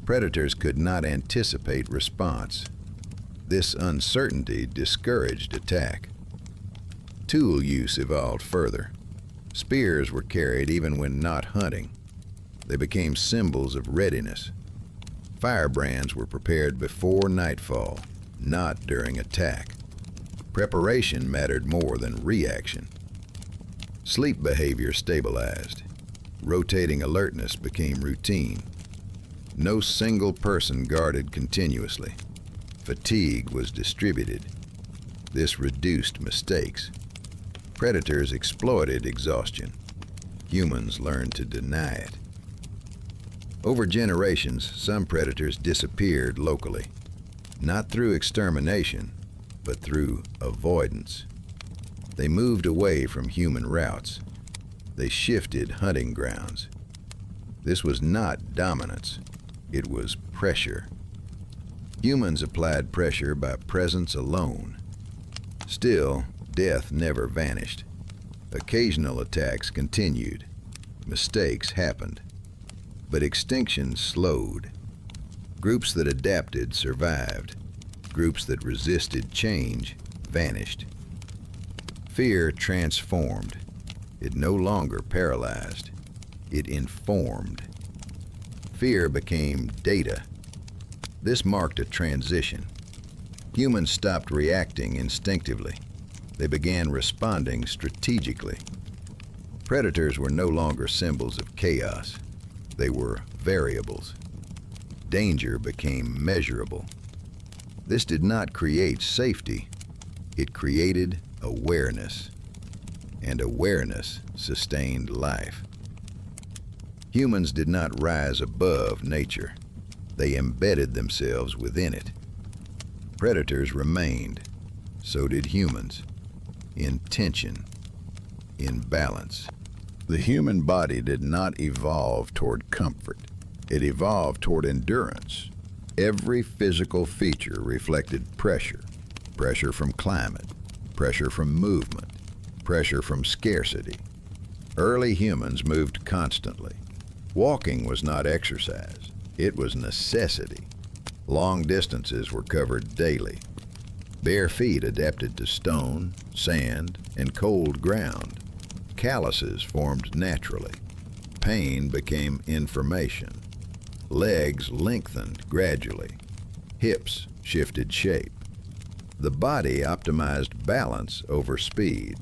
Predators could not anticipate response. This uncertainty discouraged attack. Tool use evolved further. Spears were carried even when not hunting. They became symbols of readiness. Firebrands were prepared before nightfall, not during attack. Preparation mattered more than reaction. Sleep behavior stabilized. Rotating alertness became routine. No single person guarded continuously. Fatigue was distributed. This reduced mistakes. Predators exploited exhaustion. Humans learned to deny it. Over generations, some predators disappeared locally, not through extermination, but through avoidance. They moved away from human routes. They shifted hunting grounds. This was not dominance. It was pressure. Humans applied pressure by presence alone. Still, death never vanished. Occasional attacks continued. Mistakes happened. But extinction slowed. Groups that adapted survived. Groups that resisted change vanished. Fear transformed. It no longer paralyzed. It informed. Fear became data. This marked a transition. Humans stopped reacting instinctively. They began responding strategically. Predators were no longer symbols of chaos. They were variables. Danger became measurable. This did not create safety. It created awareness. And awareness sustained life. Humans did not rise above nature. They embedded themselves within it. Predators remained. So did humans. In tension. In balance. The human body did not evolve toward comfort. It evolved toward endurance. Every physical feature reflected pressure. Pressure from climate. Pressure from movement. Pressure from scarcity. Early humans moved constantly. Walking was not exercise. It was necessity. Long distances were covered daily. Bare feet adapted to stone, sand, and cold ground. Calluses formed naturally. Pain became information. Legs lengthened gradually. Hips shifted shape. The body optimized balance over speed.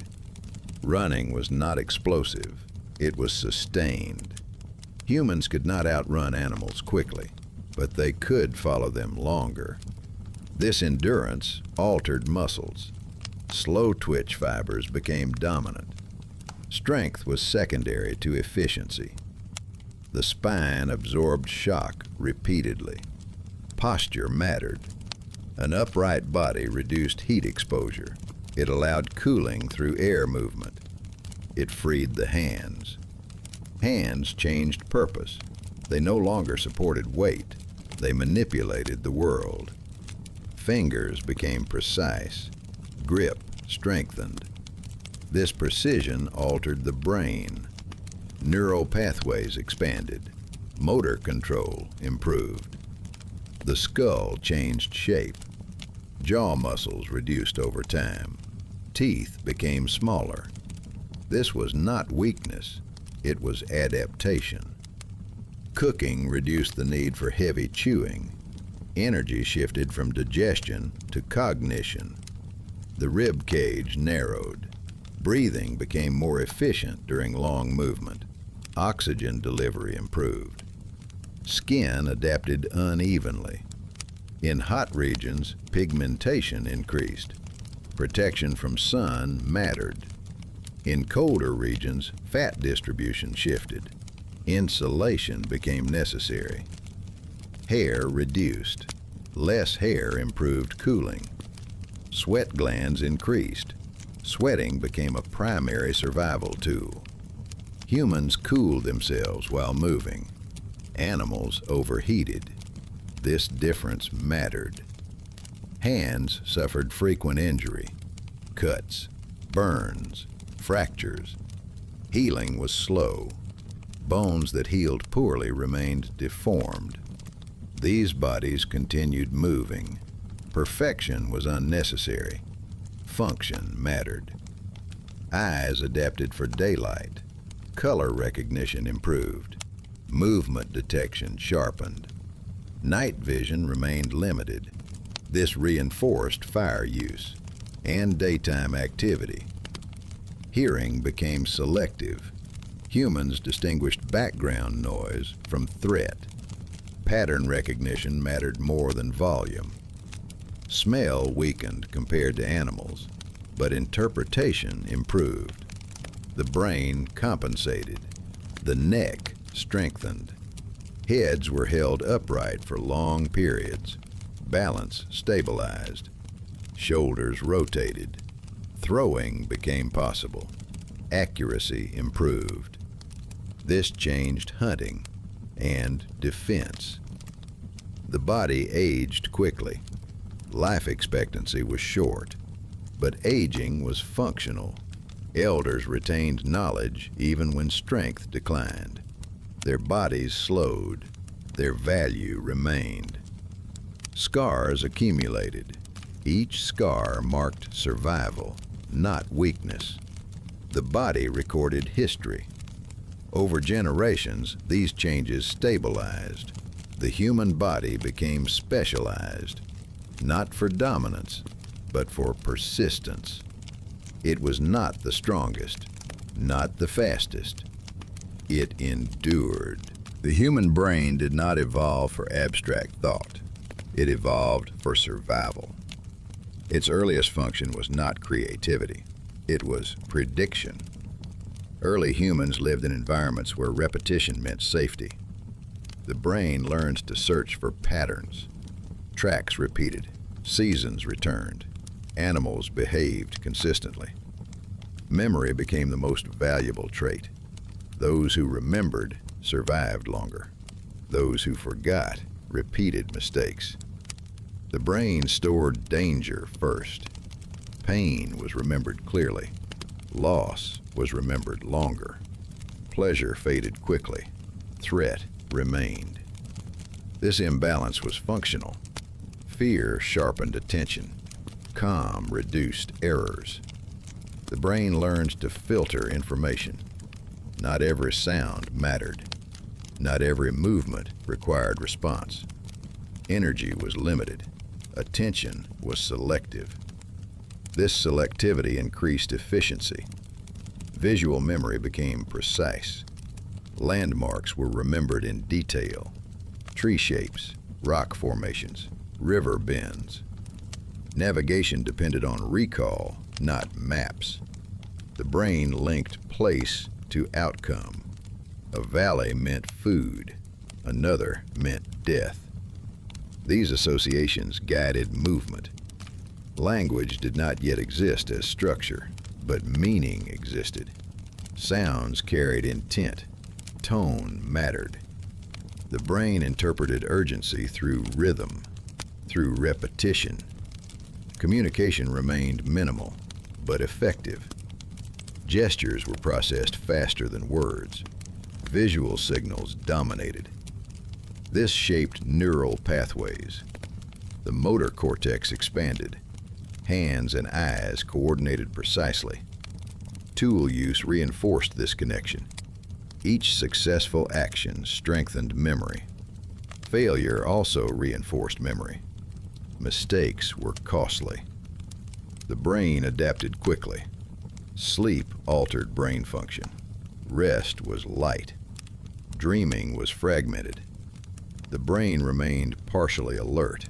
Running was not explosive. It was sustained. Humans could not outrun animals quickly, but they could follow them longer. This endurance altered muscles. Slow twitch fibers became dominant. Strength was secondary to efficiency. The spine absorbed shock repeatedly. Posture mattered. An upright body reduced heat exposure. It allowed cooling through air movement. It freed the hands. Hands changed purpose. They no longer supported weight. They manipulated the world. Fingers became precise. Grip strengthened. This precision altered the brain. Neural pathways expanded. Motor control improved. The skull changed shape. Jaw muscles reduced over time. Teeth became smaller. This was not weakness. It was adaptation. Cooking reduced the need for heavy chewing. Energy shifted from digestion to cognition. The rib cage narrowed. Breathing became more efficient during long movement. Oxygen delivery improved. Skin adapted unevenly. In hot regions, pigmentation increased. Protection from sun mattered. In colder regions, fat distribution shifted. Insulation became necessary. Hair reduced. Less hair improved cooling. Sweat glands increased. Sweating became a primary survival tool. Humans cooled themselves while moving. Animals overheated. This difference mattered. Hands suffered frequent injury. Cuts, burns, fractures. Healing was slow. Bones that healed poorly remained deformed. These bodies continued moving. Perfection was unnecessary. Function mattered. Eyes adapted for daylight. Color recognition improved. Movement detection sharpened. Night vision remained limited. This reinforced fire use and daytime activity. Hearing became selective. Humans distinguished background noise from threat. Pattern recognition mattered more than volume. Smell weakened compared to animals, but interpretation improved. The brain compensated. The neck strengthened. Heads were held upright for long periods. Balance stabilized. Shoulders rotated. Throwing became possible. Accuracy improved. This changed hunting and defense. The body aged quickly. Life expectancy was short. But aging was functional. Elders retained knowledge even when strength declined. Their bodies slowed. Their value remained. Scars accumulated. Each scar marked survival, not weakness. The body recorded history. Over generations, these changes stabilized. The human body became specialized, not for dominance, but for persistence. It was not the strongest, not the fastest. It endured. The human brain did not evolve for abstract thought. It evolved for survival. Its earliest function was not creativity. It was prediction. Early humans lived in environments where repetition meant safety. The brain learns to search for patterns. Tracks repeated, seasons returned, animals behaved consistently. Memory became the most valuable trait. Those who remembered survived longer. Those who forgot repeated mistakes. The brain stored danger first. Pain was remembered clearly. Loss was remembered longer. Pleasure faded quickly. Threat remained. This imbalance was functional. Fear sharpened attention. Calm reduced errors. The brain learns to filter information. Not every sound mattered. Not every movement required response. Energy was limited. Attention was selective. This selectivity increased efficiency. Visual memory became precise. Landmarks were remembered in detail. Tree shapes, rock formations, river bends. Navigation depended on recall, not maps. The brain linked place to outcome. A valley meant food. Another meant death. These associations guided movement. Language did not yet exist as structure, but meaning existed. Sounds carried intent. Tone mattered. The brain interpreted urgency through rhythm, through repetition. Communication remained minimal, but effective. Gestures were processed faster than words. Visual signals dominated. This shaped neural pathways. The motor cortex expanded. Hands and eyes coordinated precisely. Tool use reinforced this connection. Each successful action strengthened memory. Failure also reinforced memory. Mistakes were costly. The brain adapted quickly. Sleep altered brain function. Rest was light. Dreaming was fragmented. The brain remained partially alert.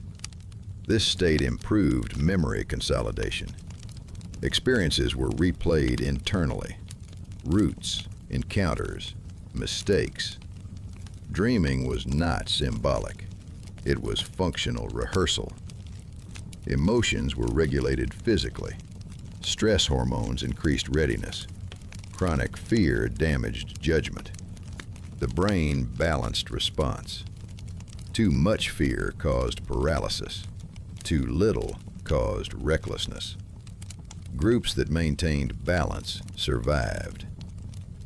This state improved memory consolidation. Experiences were replayed internally. Routes, encounters, mistakes. Dreaming was not symbolic. It was functional rehearsal. Emotions were regulated physically. Stress hormones increased readiness. Chronic fear damaged judgment. The brain balanced response. Too much fear caused paralysis. Too little caused recklessness. Groups that maintained balance survived.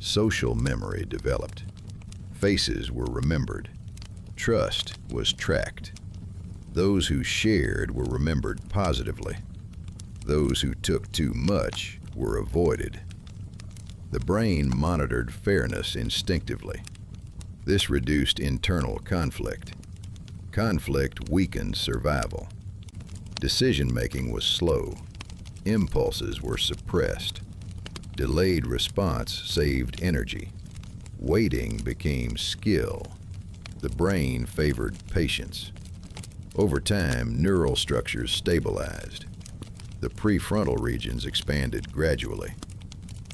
Social memory developed. Faces were remembered. Trust was tracked. Those who shared were remembered positively. Those who took too much were avoided. The brain monitored fairness instinctively. This reduced internal conflict. Conflict weakened survival. Decision-making was slow. Impulses were suppressed. Delayed response saved energy. Waiting became skill. The brain favored patience. Over time, neural structures stabilized. The prefrontal regions expanded gradually.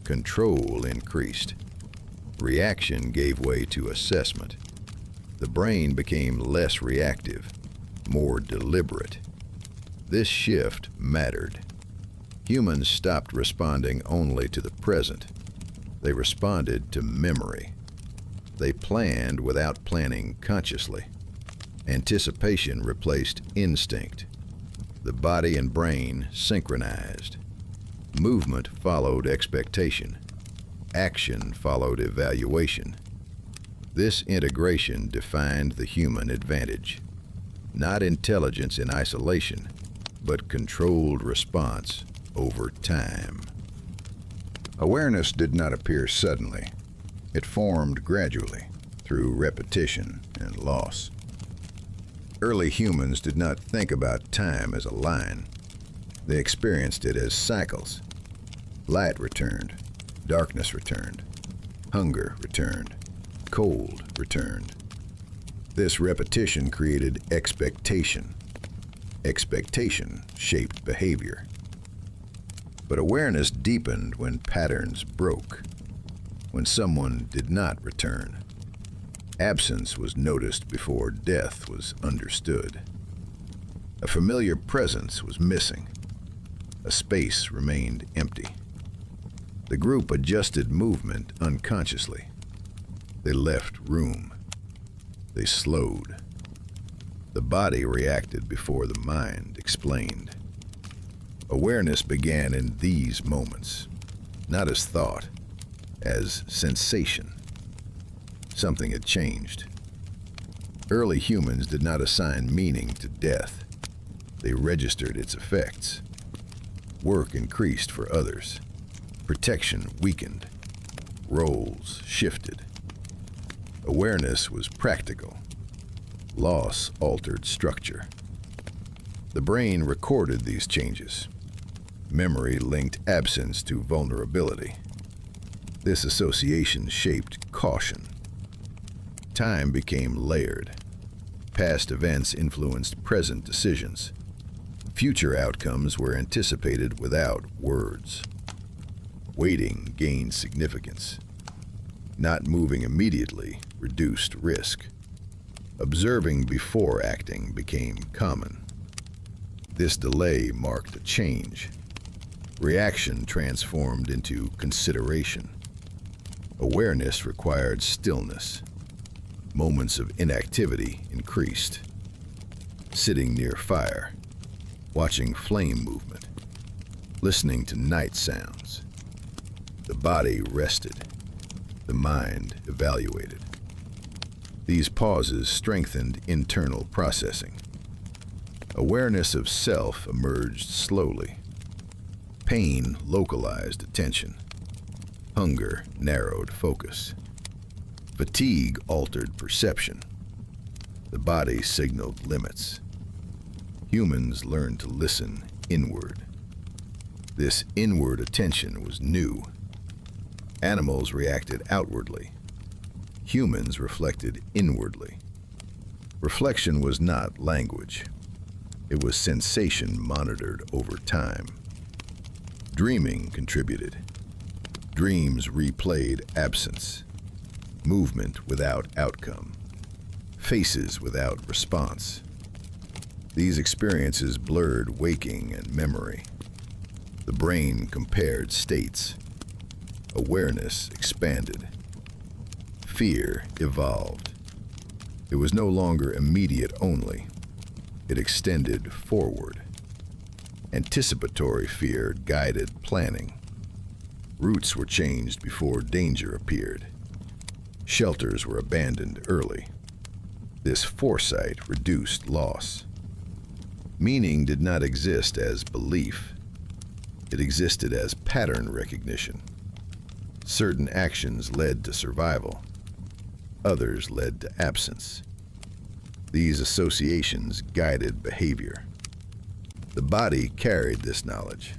Control increased. Reaction gave way to assessment. The brain became less reactive, more deliberate. This shift mattered. Humans stopped responding only to the present. They responded to memory. They planned without planning consciously. Anticipation replaced instinct. The body and brain synchronized. Movement followed expectation. Action followed evaluation. This integration defined the human advantage. Not intelligence in isolation, but controlled response over time. Awareness did not appear suddenly. It formed gradually through repetition and loss. Early humans did not think about time as a line. They experienced it as cycles. Light returned, darkness returned, hunger returned, cold returned. This repetition created expectation. Expectation shaped behavior. But awareness deepened when patterns broke, when someone did not return. Absence was noticed before death was understood. A familiar presence was missing. A space remained empty. The group adjusted movement unconsciously. They left room. They slowed. The body reacted before the mind explained. Awareness began in these moments, not as thought, as sensation. Something had changed. Early humans did not assign meaning to death. They registered its effects. Work increased for others. Protection weakened. Roles shifted. Awareness was practical. Loss altered structure. The brain recorded these changes. Memory linked absence to vulnerability. This association shaped caution. Time became layered. Past events influenced present decisions. Future outcomes were anticipated without words. Waiting gained significance. Not moving immediately reduced risk. Observing before acting became common. This delay marked a change. Reaction transformed into consideration. Awareness required stillness. Moments of inactivity increased. Sitting near fire, watching flame movement, listening to night sounds. The body rested. The mind evaluated. These pauses strengthened internal processing. Awareness of self emerged slowly. Pain localized attention. Hunger narrowed focus. Fatigue altered perception. The body signaled limits. Humans learned to listen inward. This inward attention was new. Animals reacted outwardly. Humans reflected inwardly. Reflection was not language. It was sensation monitored over time. Dreaming contributed. Dreams replayed absence. Movement without outcome. Faces without response. These experiences blurred waking and memory. The brain compared states. Awareness expanded. Fear evolved. It was no longer immediate only. It extended forward. Anticipatory fear guided planning. Routes were changed before danger appeared. Shelters were abandoned early. This foresight reduced loss. Meaning did not exist as belief. It existed as pattern recognition. Certain actions led to survival. Others led to absence. These associations guided behavior. The body carried this knowledge.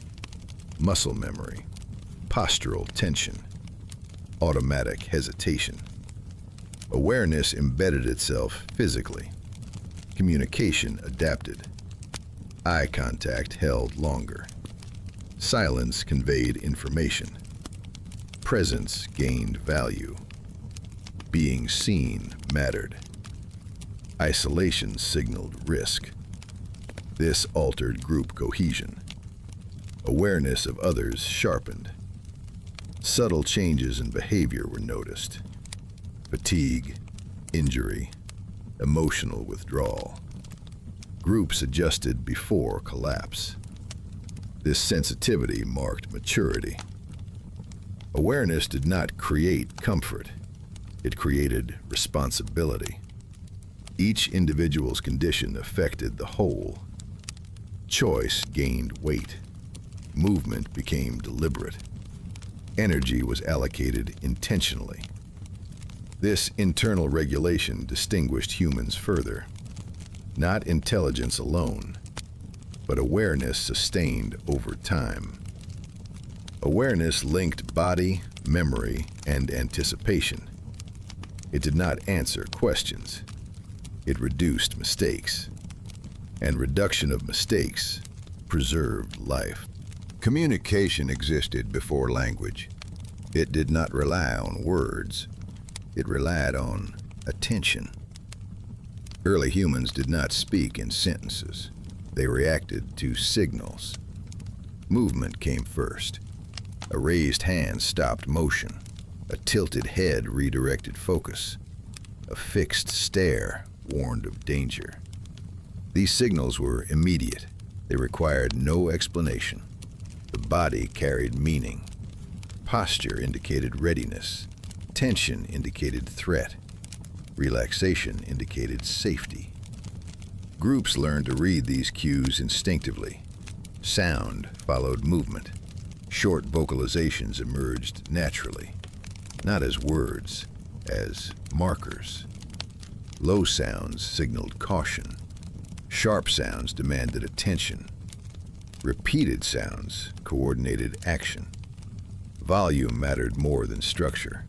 Muscle memory, postural tension, automatic hesitation. Awareness embedded itself physically. Communication adapted. Eye contact held longer. Silence conveyed information. Presence gained value. Being seen mattered. Isolation signaled risk. This altered group cohesion. Awareness of others sharpened. Subtle changes in behavior were noticed. Fatigue, injury, emotional withdrawal. Groups adjusted before collapse. This sensitivity marked maturity. Awareness did not create comfort. It created responsibility. Each individual's condition affected the whole. Choice gained weight. Movement became deliberate. Energy was allocated intentionally. This internal regulation distinguished humans further. Not intelligence alone, but awareness sustained over time. Awareness linked body, memory, and anticipation. It did not answer questions. It reduced mistakes. And reduction of mistakes preserved life. Communication existed before language. It did not rely on words. It relied on attention. Early humans did not speak in sentences. They reacted to signals. Movement came first. A raised hand stopped motion. A tilted head redirected focus. A fixed stare warned of danger. These signals were immediate. They required no explanation. The body carried meaning. Posture indicated readiness. Tension indicated threat. Relaxation indicated safety. Groups learned to read these cues instinctively. Sound followed movement. Short vocalizations emerged naturally, not as words, as markers. Low sounds signaled caution. Sharp sounds demanded attention. Repeated sounds coordinated action. Volume mattered more than structure.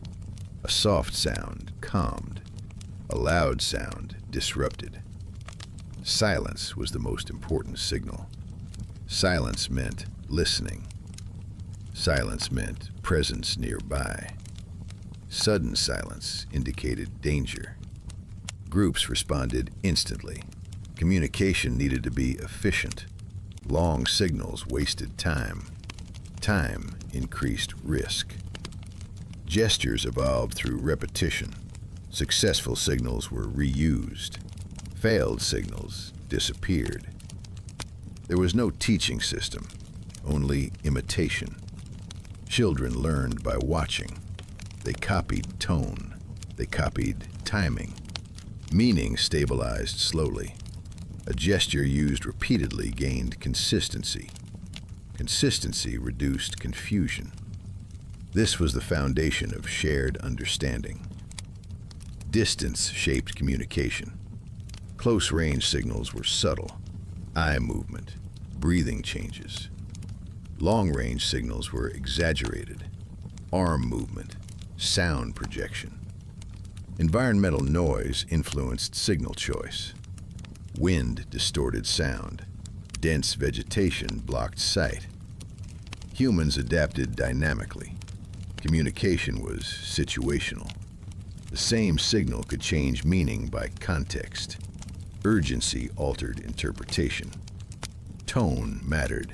A soft sound calmed. A loud sound disrupted. Silence was the most important signal. Silence meant listening. Silence meant presence nearby. Sudden silence indicated danger. Groups responded instantly. Communication needed to be efficient. Long signals wasted time. Time increased risk. Gestures evolved through repetition. Successful signals were reused. Failed signals disappeared. There was no teaching system, only imitation. Children learned by watching. They copied tone. They copied timing. Meaning stabilized slowly. A gesture used repeatedly gained consistency. Consistency reduced confusion. This was the foundation of shared understanding. Distance shaped communication. Close-range signals were subtle. Eye movement, breathing changes. Long-range signals were exaggerated. Arm movement, sound projection. Environmental noise influenced signal choice. Wind distorted sound. Dense vegetation blocked sight. Humans adapted dynamically. Communication was situational. The same signal could change meaning by context. Urgency altered interpretation. Tone mattered.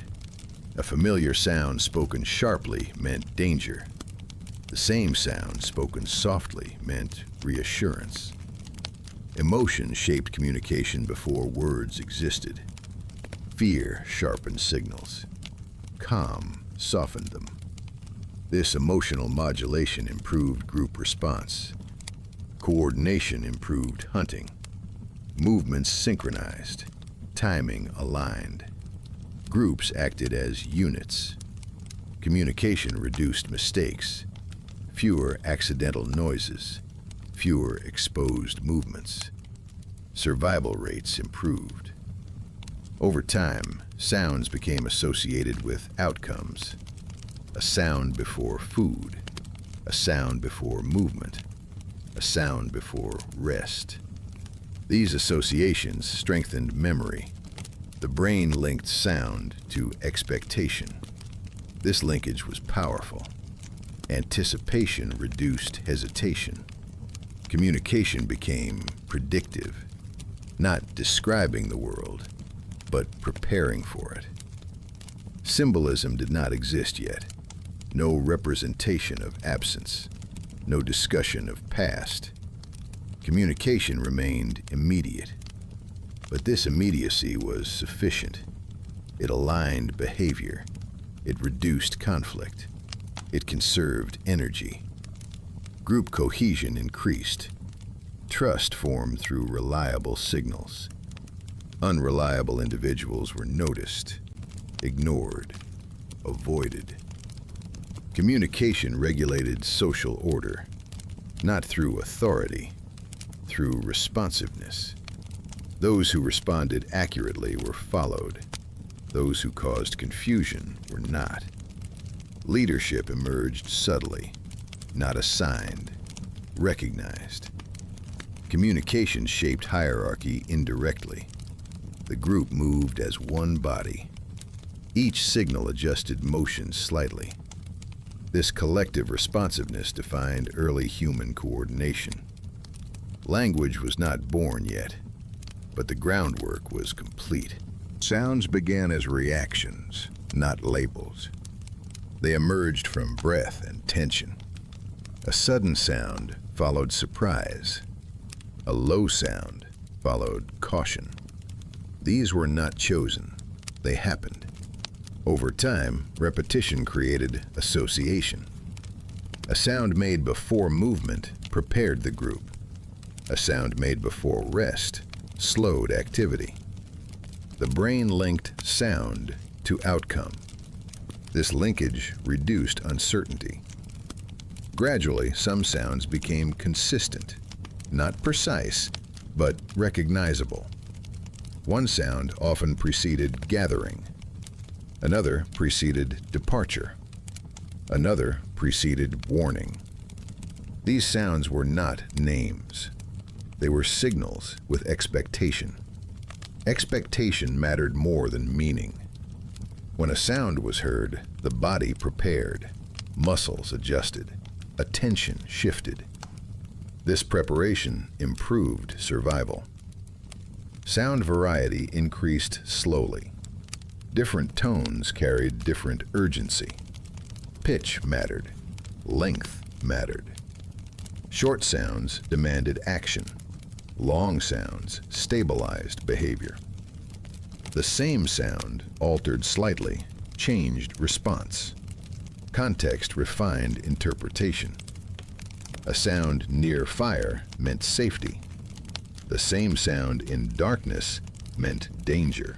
A familiar sound spoken sharply meant danger. The same sound spoken softly meant reassurance. Emotion shaped communication before words existed. Fear sharpened signals. Calm softened them. This emotional modulation improved group response. Coordination improved hunting. Movements synchronized. Timing aligned. Groups acted as units. Communication reduced mistakes. Fewer accidental noises. Fewer exposed movements. Survival rates improved. Over time, sounds became associated with outcomes. A sound before food. A sound before movement. A sound before rest. These associations strengthened memory. The brain linked sound to expectation. This linkage was powerful. Anticipation reduced hesitation. Communication became predictive, not describing the world, but preparing for it. Symbolism did not exist yet. No representation of absence. No discussion of past. Communication remained immediate. But this immediacy was sufficient. It aligned behavior. It reduced conflict. It conserved energy. Group cohesion increased. Trust formed through reliable signals. Unreliable individuals were noticed, ignored, avoided. Communication regulated social order, not through authority, through responsiveness. Those who responded accurately were followed. Those who caused confusion were not. Leadership emerged subtly, not assigned, recognized. Communication shaped hierarchy indirectly. The group moved as one body. Each signal adjusted motion slightly. This collective responsiveness defined early human coordination. Language was not born yet, but the groundwork was complete. Sounds began as reactions, not labels. They emerged from breath and tension. A sudden sound followed surprise. A low sound followed caution. These were not chosen. They happened. Over time, repetition created association. A sound made before movement prepared the group. A sound made before rest slowed activity. The brain linked sound to outcome. This linkage reduced uncertainty. Gradually, some sounds became consistent, not precise, but recognizable. One sound often preceded gathering. Another preceded departure. Another preceded warning. These sounds were not names. They were signals with expectation. Expectation mattered more than meaning. When a sound was heard, the body prepared, muscles adjusted, attention shifted. This preparation improved survival. Sound variety increased slowly. Different tones carried different urgency. Pitch mattered. Length mattered. Short sounds demanded action. Long sounds stabilized behavior. The same sound, altered slightly, changed response. Context refined interpretation. A sound near fire meant safety. The same sound in darkness meant danger.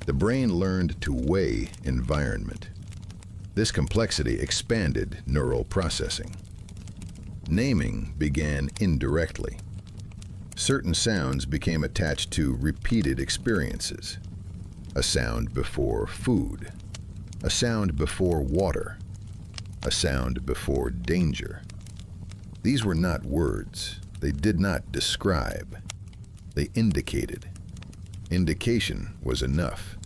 The brain learned to weigh environment. This complexity expanded neural processing. Naming began indirectly. Certain sounds became attached to repeated experiences. A sound before food. A sound before water. A sound before danger. These were not words. They did not describe. They indicated. Indication was enough.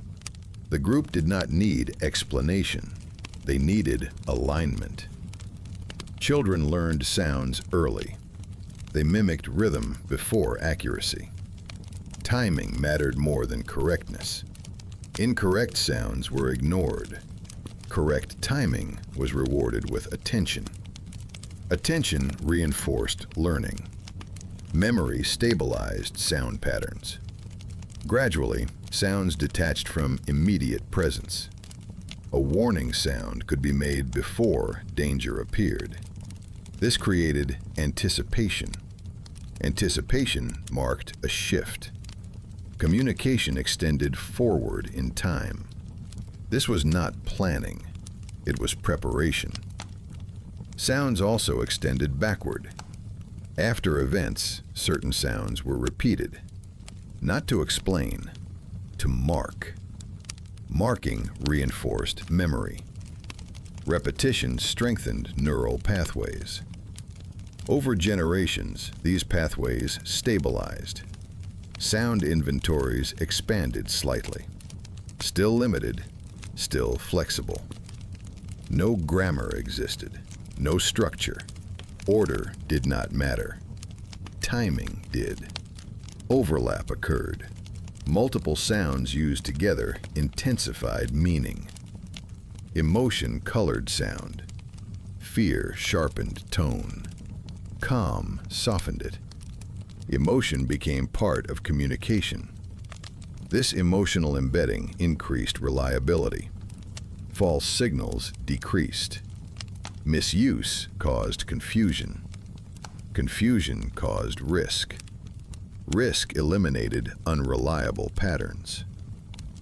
The group did not need explanation. They needed alignment. Children learned sounds early. They mimicked rhythm before accuracy. Timing mattered more than correctness. Incorrect sounds were ignored. Correct timing was rewarded with attention. Attention reinforced learning. Memory stabilized sound patterns. Gradually, sounds detached from immediate presence. A warning sound could be made before danger appeared. This created anticipation. Anticipation marked a shift. Communication extended forward in time. This was not planning. It was preparation. Sounds also extended backward. After events, certain sounds were repeated. Not to explain, to mark. Marking reinforced memory. Repetition strengthened neural pathways. Over generations, these pathways stabilized. Sound inventories expanded slightly. Still limited, still flexible. No grammar existed, no structure. Order did not matter. Timing did. Overlap occurred. Multiple sounds used together intensified meaning. Emotion colored sound. Fear sharpened tone. Calm softened it. Emotion became part of communication. This emotional embedding increased reliability. False signals decreased. Misuse caused confusion. Confusion caused risk. Risk eliminated unreliable patterns.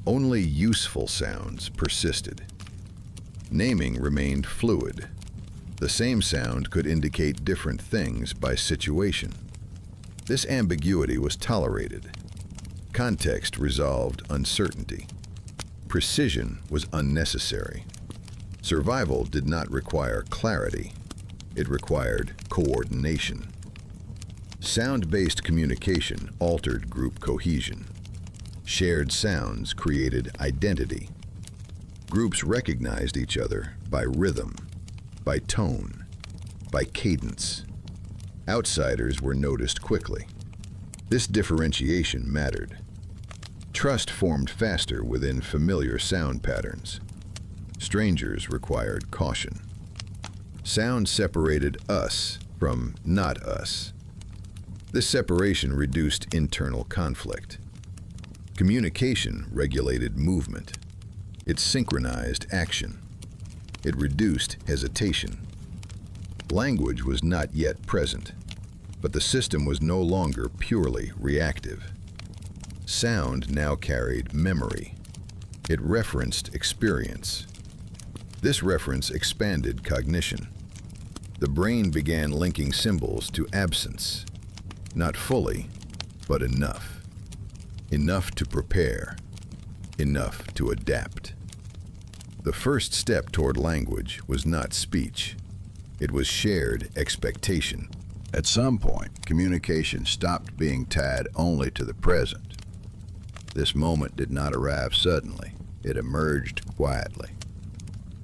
Only useful sounds persisted. Naming remained fluid. The same sound could indicate different things by situation. This ambiguity was tolerated. Context resolved uncertainty. Precision was unnecessary. Survival did not require clarity. It required coordination. Sound-based communication altered group cohesion. Shared sounds created identity. Groups recognized each other by rhythm, by tone, by cadence. Outsiders were noticed quickly. This differentiation mattered. Trust formed faster within familiar sound patterns. Strangers required caution. Sound separated us from not us. This separation reduced internal conflict. Communication regulated movement. It synchronized action. It reduced hesitation. Language was not yet present, but the system was no longer purely reactive. Sound now carried memory. It referenced experience. This reference expanded cognition. The brain began linking symbols to absence. Not fully, but enough. Enough to prepare. Enough to adapt. The first step toward language was not speech. It was shared expectation. At some point, communication stopped being tied only to the present. This moment did not arrive suddenly. It emerged quietly.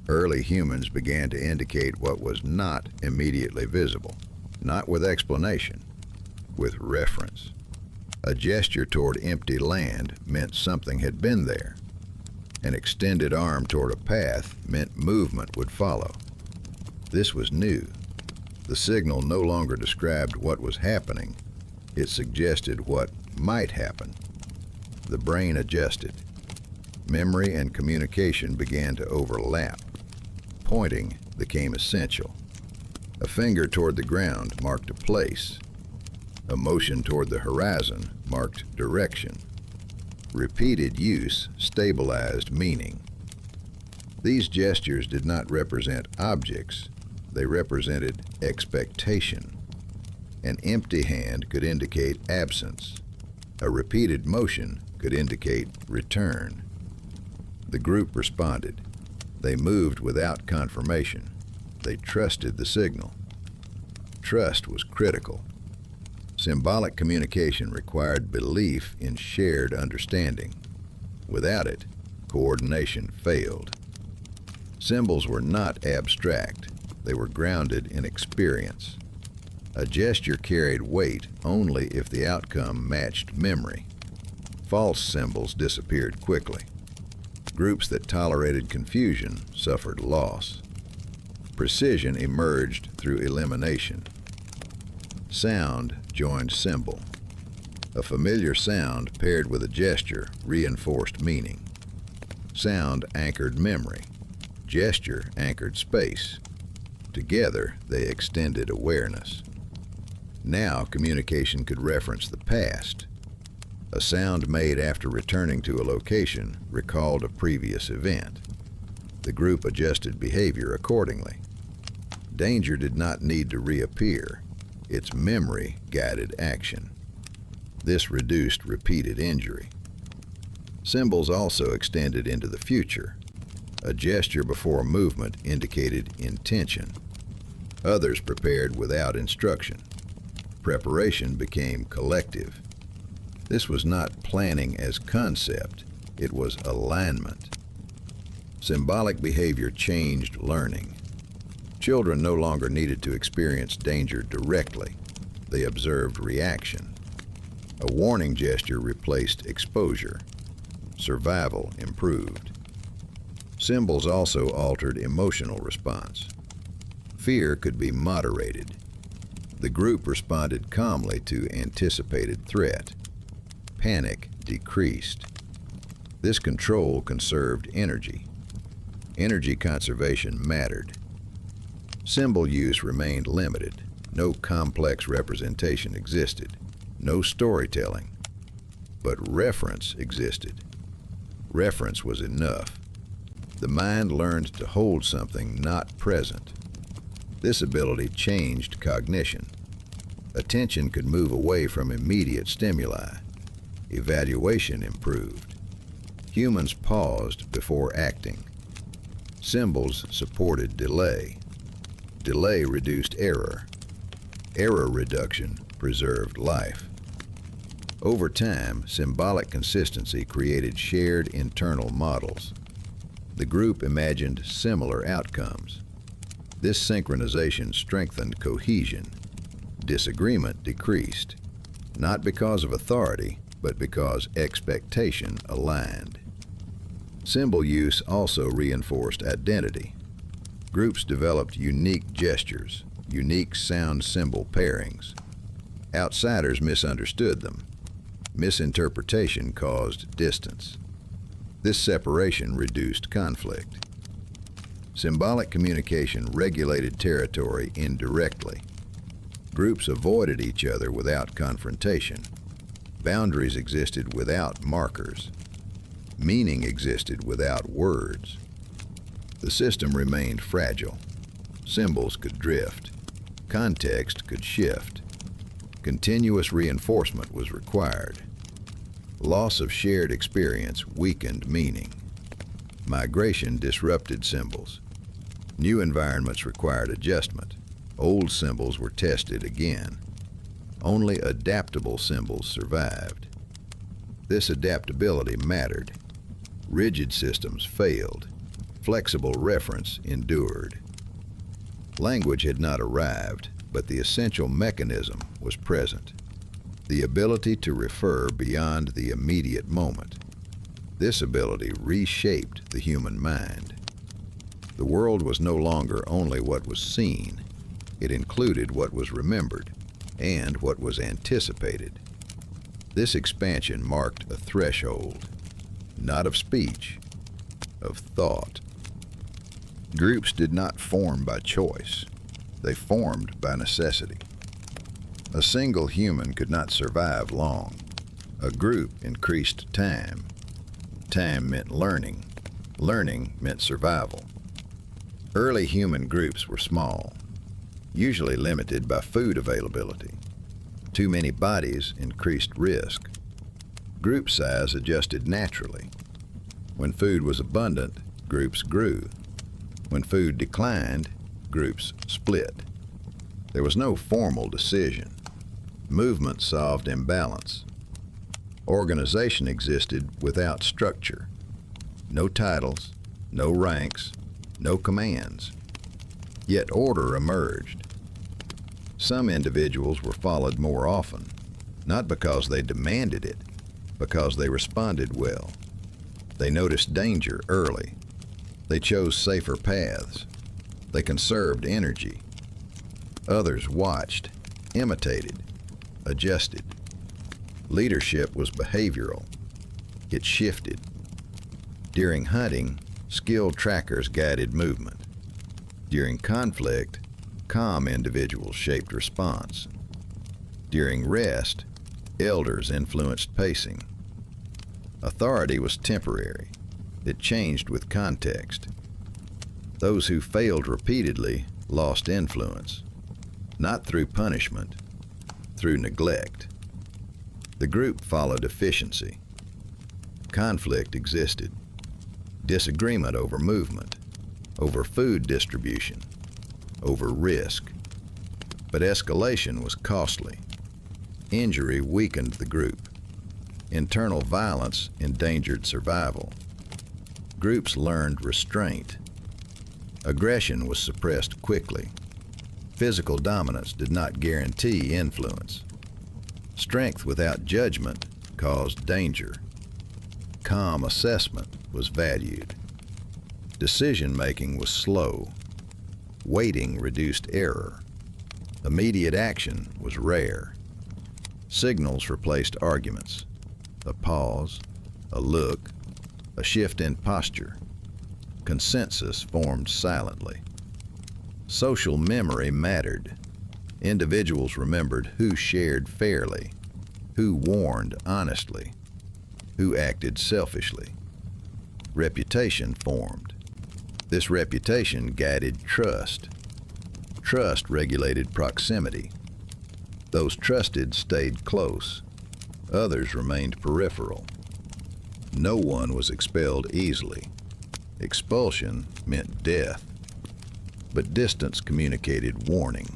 Early humans began to indicate what was not immediately visible, not with explanation, with reference. A gesture toward empty land meant something had been there. An extended arm toward a path meant movement would follow. This was new. The signal no longer described what was happening. It suggested what might happen. The brain adjusted. Memory and communication began to overlap. Pointing became essential. A finger toward the ground marked a place. A motion toward the horizon marked direction. Repeated use stabilized meaning. These gestures did not represent objects. They represented expectation. An empty hand could indicate absence. A repeated motion could indicate return. The group responded. They moved without confirmation. They trusted the signal. Trust was critical. Symbolic communication required belief in shared understanding. Without it, coordination failed. Symbols were not abstract. They were grounded in experience. A gesture carried weight only if the outcome matched memory. False symbols disappeared quickly. Groups that tolerated confusion suffered loss. Precision emerged through elimination. Sound joined symbol. A familiar sound paired with a gesture reinforced meaning. Sound anchored memory. Gesture anchored space. Together, they extended awareness. Now, communication could reference the past. A sound made after returning to a location recalled a previous event. The group adjusted behavior accordingly. Danger did not need to reappear. Its memory guided action. This reduced repeated injury. Symbols also extended into the future. A gesture before a movement indicated intention. Others prepared without instruction. Preparation became collective. This was not planning as concept, it was alignment. Symbolic behavior changed learning. Children no longer needed to experience danger directly. They observed reaction. A warning gesture replaced exposure. Survival improved. Symbols also altered emotional response. Fear could be moderated. The group responded calmly to anticipated threat. Panic decreased. This control conserved energy. Energy conservation mattered. Symbol use remained limited. No complex representation existed. No storytelling. But reference existed. Reference was enough. The mind learned to hold something not present. This ability changed cognition. Attention could move away from immediate stimuli. Evaluation improved. Humans paused before acting. Symbols supported delay. Delay reduced error. Error reduction preserved life. Over time, symbolic consistency created shared internal models. The group imagined similar outcomes. This synchronization strengthened cohesion. Disagreement decreased, not because of authority, but because expectation aligned. Symbol use also reinforced identity. Groups developed unique gestures, unique sound symbol pairings. Outsiders misunderstood them. Misinterpretation caused distance. This separation reduced conflict. Symbolic communication regulated territory indirectly. Groups avoided each other without confrontation. Boundaries existed without markers. Meaning existed without words. The system remained fragile. Symbols could drift. Context could shift. Continuous reinforcement was required. Loss of shared experience weakened meaning. Migration disrupted symbols. New environments required adjustment. Old symbols were tested again. Only adaptable symbols survived. This adaptability mattered. Rigid systems failed. Flexible reference endured. Language had not arrived, but the essential mechanism was present. The ability to refer beyond the immediate moment. This ability reshaped the human mind. The world was no longer only what was seen. It included what was remembered and what was anticipated. This expansion marked a threshold, not of speech, of thought. Groups did not form by choice. They formed by necessity. A single human could not survive long. A group increased time. Time meant learning. Learning meant survival. Early human groups were small, usually limited by food availability. Too many bodies increased risk. Group size adjusted naturally. When food was abundant, groups grew. When food declined, groups split. There was no formal decision. Movement solved imbalance. Organization existed without structure. No titles, no ranks, no commands. Yet order emerged. Some individuals were followed more often, not because they demanded it, because they responded well. They noticed danger early. They chose safer paths. They conserved energy. Others watched, imitated, adjusted. Leadership was behavioral. It shifted. During hunting, skilled trackers guided movement. During conflict, calm individuals shaped response. During rest, elders influenced pacing. Authority was temporary. It changed with context. Those who failed repeatedly lost influence, not through punishment, through neglect. The group followed efficiency. Conflict existed. Disagreement over movement, over food distribution, over risk. But escalation was costly. Injury weakened the group. Internal violence endangered survival. Groups learned restraint. Aggression was suppressed quickly. Physical dominance did not guarantee influence. Strength without judgment caused danger. Calm assessment was valued. Decision-making was slow. Waiting reduced error. Immediate action was rare. Signals replaced arguments. A pause, a look, A shift in posture. Consensus formed silently. Social memory mattered. Individuals remembered who shared fairly, who warned honestly, who acted selfishly. Reputation formed. This reputation guided trust. Trust regulated proximity. Those trusted stayed close. Others remained peripheral. No one was expelled easily. Expulsion meant death. But distance communicated warning.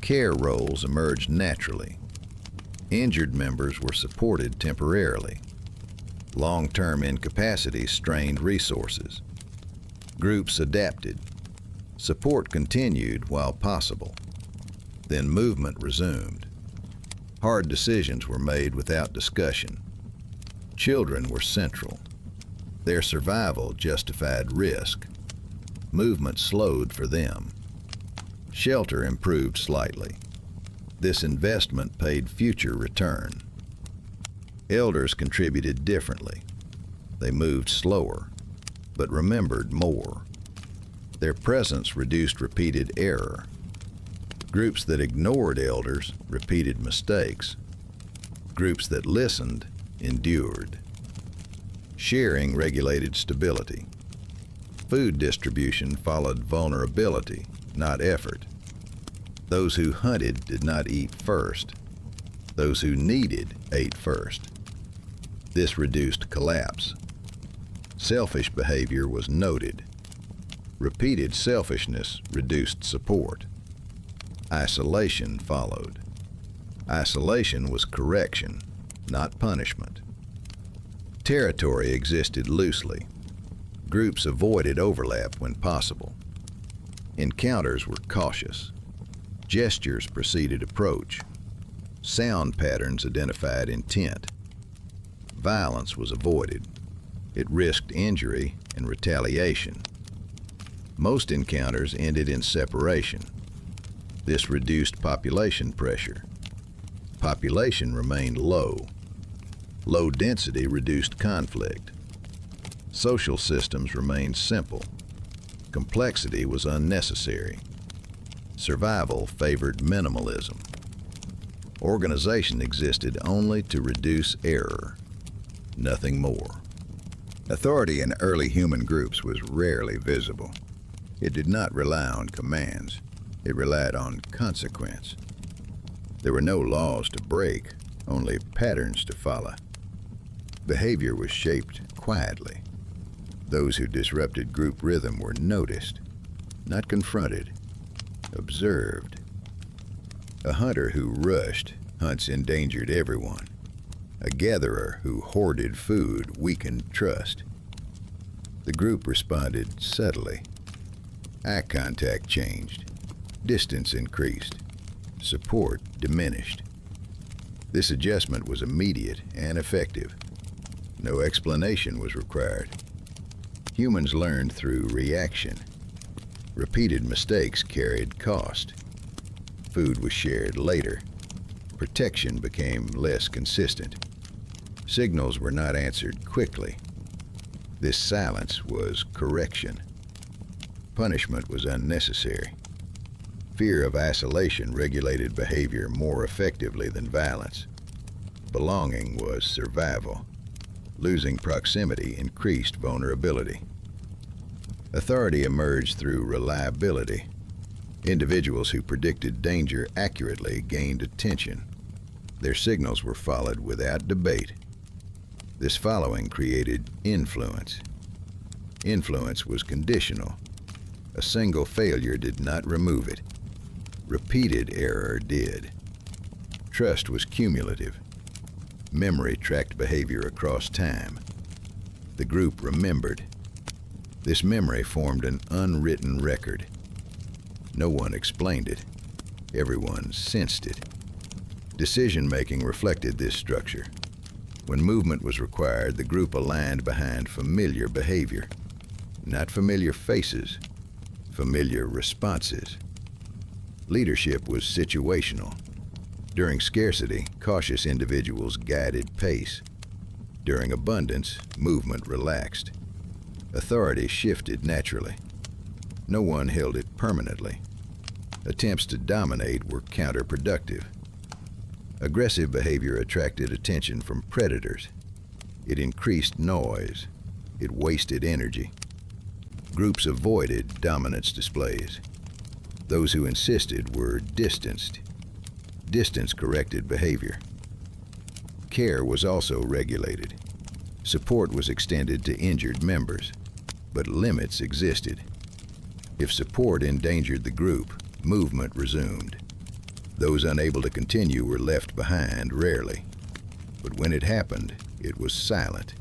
Care roles emerged naturally. Injured members were supported temporarily. Long-term incapacity strained resources. Groups adapted. Support continued while possible. Then movement resumed. Hard decisions were made without discussion. Children were central. Their survival justified risk. Movement slowed for them. Shelter improved slightly. This investment paid future return. Elders contributed differently. They moved slower, but remembered more. Their presence reduced repeated error. Groups that ignored elders repeated mistakes. Groups that listened endured. Sharing regulated stability. Food distribution followed vulnerability, not effort. Those who hunted did not eat first. Those who needed ate first. This reduced collapse. Selfish behavior was noted. Repeated selfishness reduced support. Isolation followed. Isolation was correction, not punishment. Territory existed loosely. Groups avoided overlap when possible. Encounters were cautious. Gestures preceded approach. Sound patterns identified intent. Violence was avoided. It risked injury and retaliation. Most encounters ended in separation. This reduced population pressure. Population remained low. Low density reduced conflict. Social systems remained simple. Complexity was unnecessary. Survival favored minimalism. Organization existed only to reduce error, nothing more. Authority in early human groups was rarely visible. It did not rely on commands. It relied on consequence. There were no laws to break, only patterns to follow. Behavior was shaped quietly. Those who disrupted group rhythm were noticed, not confronted, observed. A hunter who rushed hunts endangered everyone. A gatherer who hoarded food weakened trust. The group responded subtly. Eye contact changed. Distance increased. Support diminished. This adjustment was immediate and effective. No explanation was required. Humans learned through reaction. Repeated mistakes carried cost. Food was shared later. Protection became less consistent. Signals were not answered quickly. This silence was correction. Punishment was unnecessary. Fear of isolation regulated behavior more effectively than violence. Belonging was survival. Losing proximity increased vulnerability. Authority emerged through reliability. Individuals who predicted danger accurately gained attention. Their signals were followed without debate. This following created influence. Influence was conditional. A single failure did not remove it. Repeated error did. Trust was cumulative. Memory tracked behavior across time. The group remembered. This memory formed an unwritten record. No one explained it. Everyone sensed it. Decision-making reflected this structure. When movement was required, the group aligned behind familiar behavior. Not familiar faces, familiar responses. Leadership was situational. During scarcity, cautious individuals guided pace. During abundance, movement relaxed. Authority shifted naturally. No one held it permanently. Attempts to dominate were counterproductive. Aggressive behavior attracted attention from predators. It increased noise. It wasted energy. Groups avoided dominance displays. Those who insisted were distanced. Distance corrected behavior. Care was also regulated. Support was extended to injured members, but limits existed. If support endangered the group, movement resumed. Those unable to continue were left behind rarely. But when it happened, it was silent.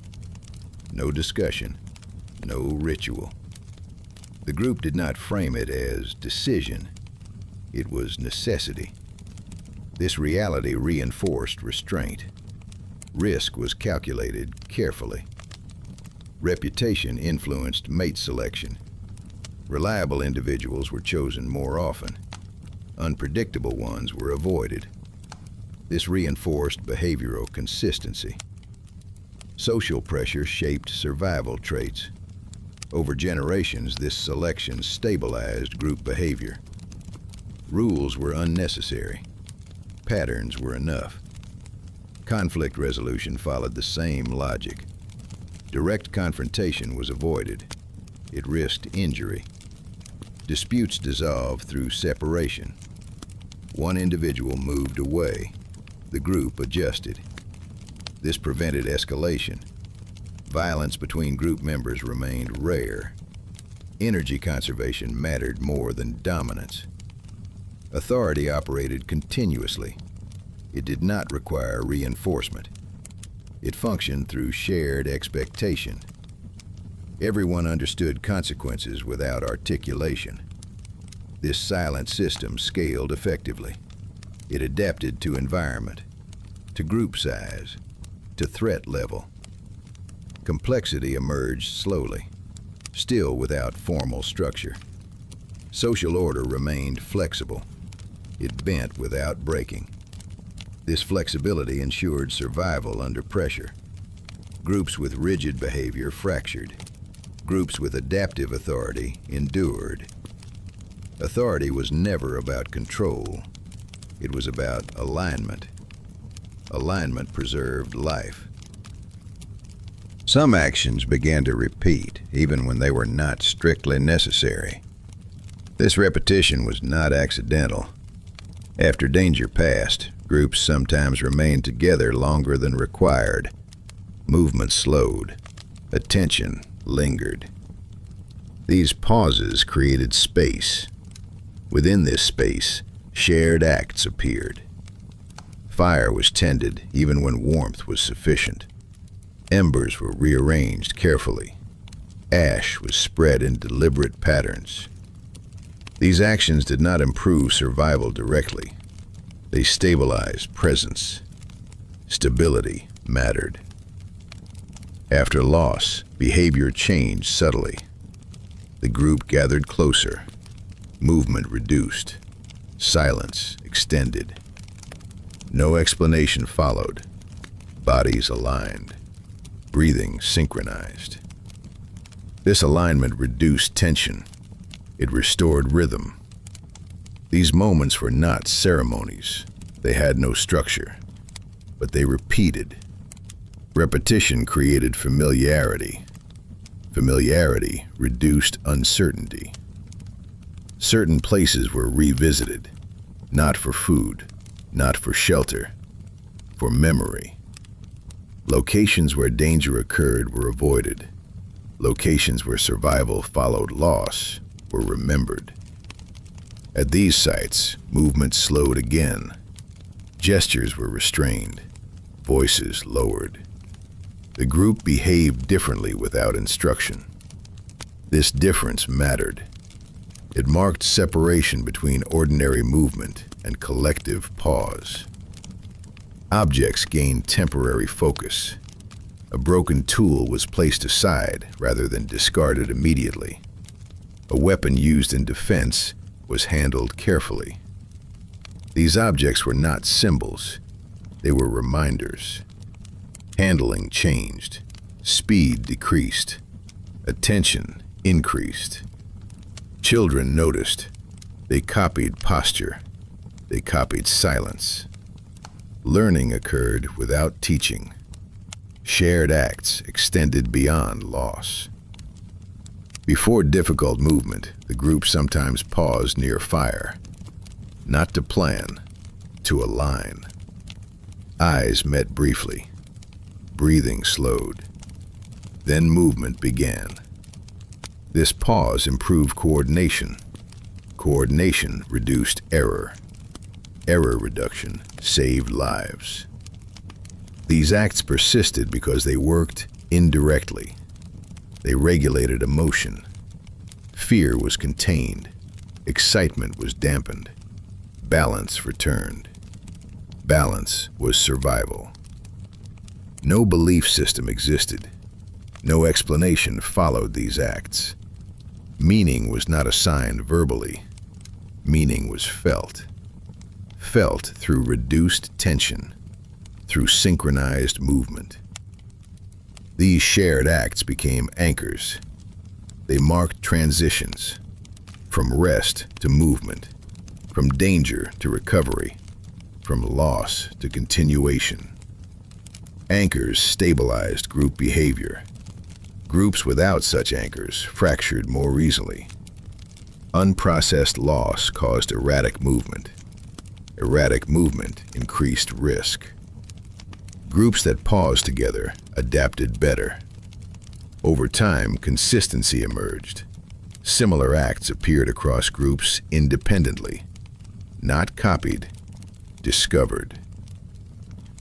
No discussion, no ritual. The group did not frame it as decision. It was necessity. This reality reinforced restraint. Risk was calculated carefully. Reputation influenced mate selection. Reliable individuals were chosen more often. Unpredictable ones were avoided. This reinforced behavioral consistency. Social pressure shaped survival traits. Over generations, this selection stabilized group behavior. Rules were unnecessary. Patterns were enough. Conflict resolution followed the same logic. Direct confrontation was avoided. It risked injury. Disputes dissolved through separation. One individual moved away. The group adjusted. This prevented escalation. Violence between group members remained rare. Energy conservation mattered more than dominance. Authority operated continuously. It did not require reinforcement. It functioned through shared expectation. Everyone understood consequences without articulation. This silent system scaled effectively. It adapted to environment, to group size, to threat level. Complexity emerged slowly, still without formal structure. Social order remained flexible. It bent without breaking. This flexibility ensured survival under pressure. Groups with rigid behavior fractured. Groups with adaptive authority endured. Authority was never about control. It was about alignment. Alignment preserved life. Some actions began to repeat, even when they were not strictly necessary. This repetition was not accidental. After danger passed, groups sometimes remained together longer than required. Movement slowed. Attention lingered. These pauses created space. Within this space, shared acts appeared. Fire was tended even when warmth was sufficient. Embers were rearranged carefully. Ash was spread in deliberate patterns. These actions did not improve survival directly. They stabilized presence. Stability mattered. After loss, behavior changed subtly. The group gathered closer. Movement reduced. Silence extended. No explanation followed. Bodies aligned. Breathing synchronized. This alignment reduced tension. It restored rhythm. These moments were not ceremonies. They had no structure, but they repeated. Repetition created familiarity. Familiarity reduced uncertainty. Certain places were revisited, not for food, not for shelter, for memory. Locations where danger occurred were avoided. Locations where survival followed loss were remembered. At these sites, movement slowed again. Gestures were restrained, voices lowered. The group behaved differently without instruction. This difference mattered. It marked separation between ordinary movement and collective pause. Objects gained temporary focus. A broken tool was placed aside rather than discarded immediately. A weapon used in defense was handled carefully. These objects were not symbols. They were reminders. Handling changed. Speed decreased. Attention increased. Children noticed. They copied posture. They copied silence. Learning occurred without teaching. Shared acts extended beyond loss. Before difficult movement, the group sometimes paused near fire, not to plan, to align. Eyes met briefly. Breathing slowed. Then movement began. This pause improved coordination. Coordination reduced error. Error reduction saved lives. These acts persisted because they worked indirectly. They regulated emotion. Fear was contained. Excitement was dampened. Balance returned. Balance was survival. No belief system existed. No explanation followed these acts. Meaning was not assigned verbally. Meaning was felt. Felt through reduced tension, through synchronized movement. These shared acts became anchors. They marked transitions, from rest to movement, from danger to recovery, from loss to continuation. Anchors stabilized group behavior. Groups without such anchors fractured more easily. Unprocessed loss caused erratic movement. Erratic movement increased risk. Groups that paused together adapted better. Over time, consistency emerged. Similar acts appeared across groups independently, not copied, discovered.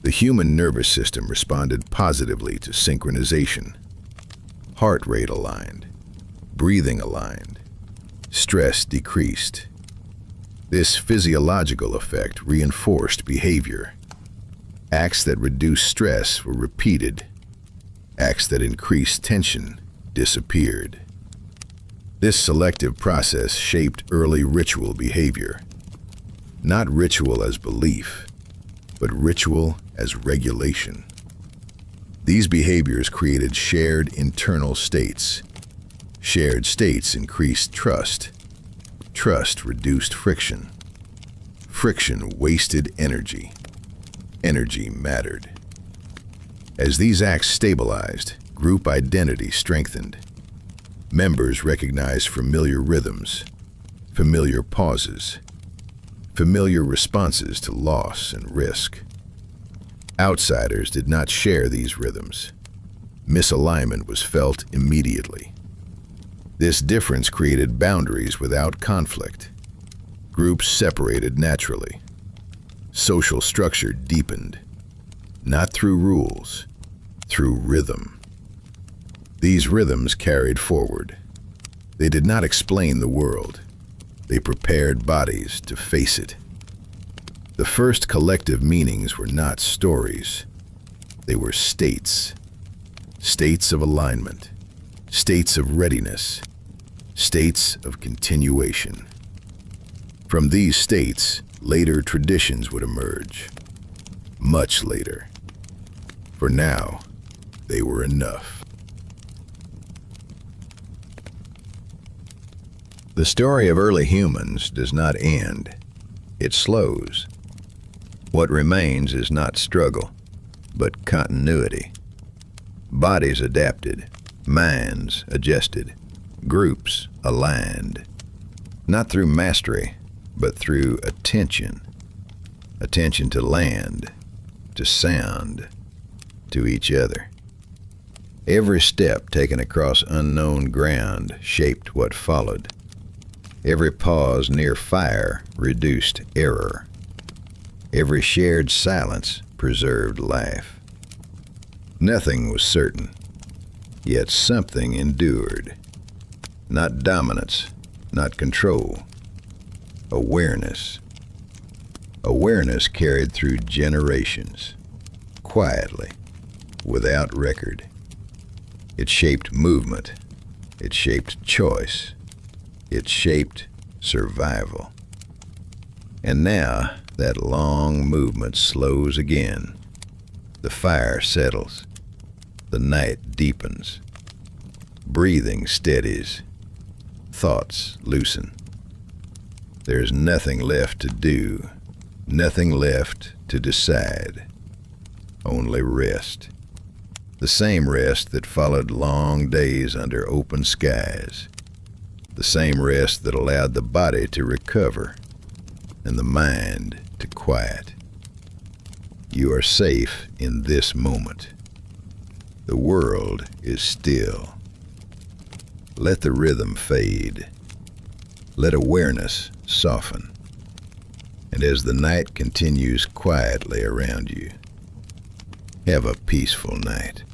The human nervous system responded positively to synchronization. Heart rate aligned, breathing aligned, stress decreased. This physiological effect reinforced behavior. Acts that reduced stress were repeated. Acts that increased tension disappeared. This selective process shaped early ritual behavior. Not ritual as belief, but ritual as regulation. These behaviors created shared internal states. Shared states increased trust. Trust reduced friction. Friction wasted energy. Energy mattered. As these acts stabilized, group identity strengthened. Members recognized familiar rhythms, familiar pauses, familiar responses to loss and risk. Outsiders did not share these rhythms. Misalignment was felt immediately. This difference created boundaries without conflict. Groups separated naturally. Social structure deepened, not through rules, through rhythm. These rhythms carried forward. They did not explain the world. They prepared bodies to face it. The first collective meanings were not stories. They were states. States of alignment. States of readiness. States of continuation. From these states, later traditions would emerge. Much later. For now, they were enough. The story of early humans does not end. It slows. What remains is not struggle, but continuity. Bodies adapted, minds adjusted, groups aligned. Not through mastery, but through attention. Attention to land, to sound, to each other. Every step taken across unknown ground shaped what followed. Every pause near fire reduced error. Every shared silence preserved life. Nothing was certain, yet something endured. Not dominance, not control. Awareness. Awareness carried through generations, quietly, without record. It shaped movement. It shaped choice. It shaped survival. And now, that long movement slows again. The fire settles. The night deepens. Breathing steadies. Thoughts loosen. There's nothing left to do, nothing left to decide. Only rest. The same rest that followed long days under open skies. The same rest that allowed the body to recover and the mind to quiet. You are safe in this moment. The world is still. Let the rhythm fade. Let awareness soften. And as the night continues quietly around you, have a peaceful night.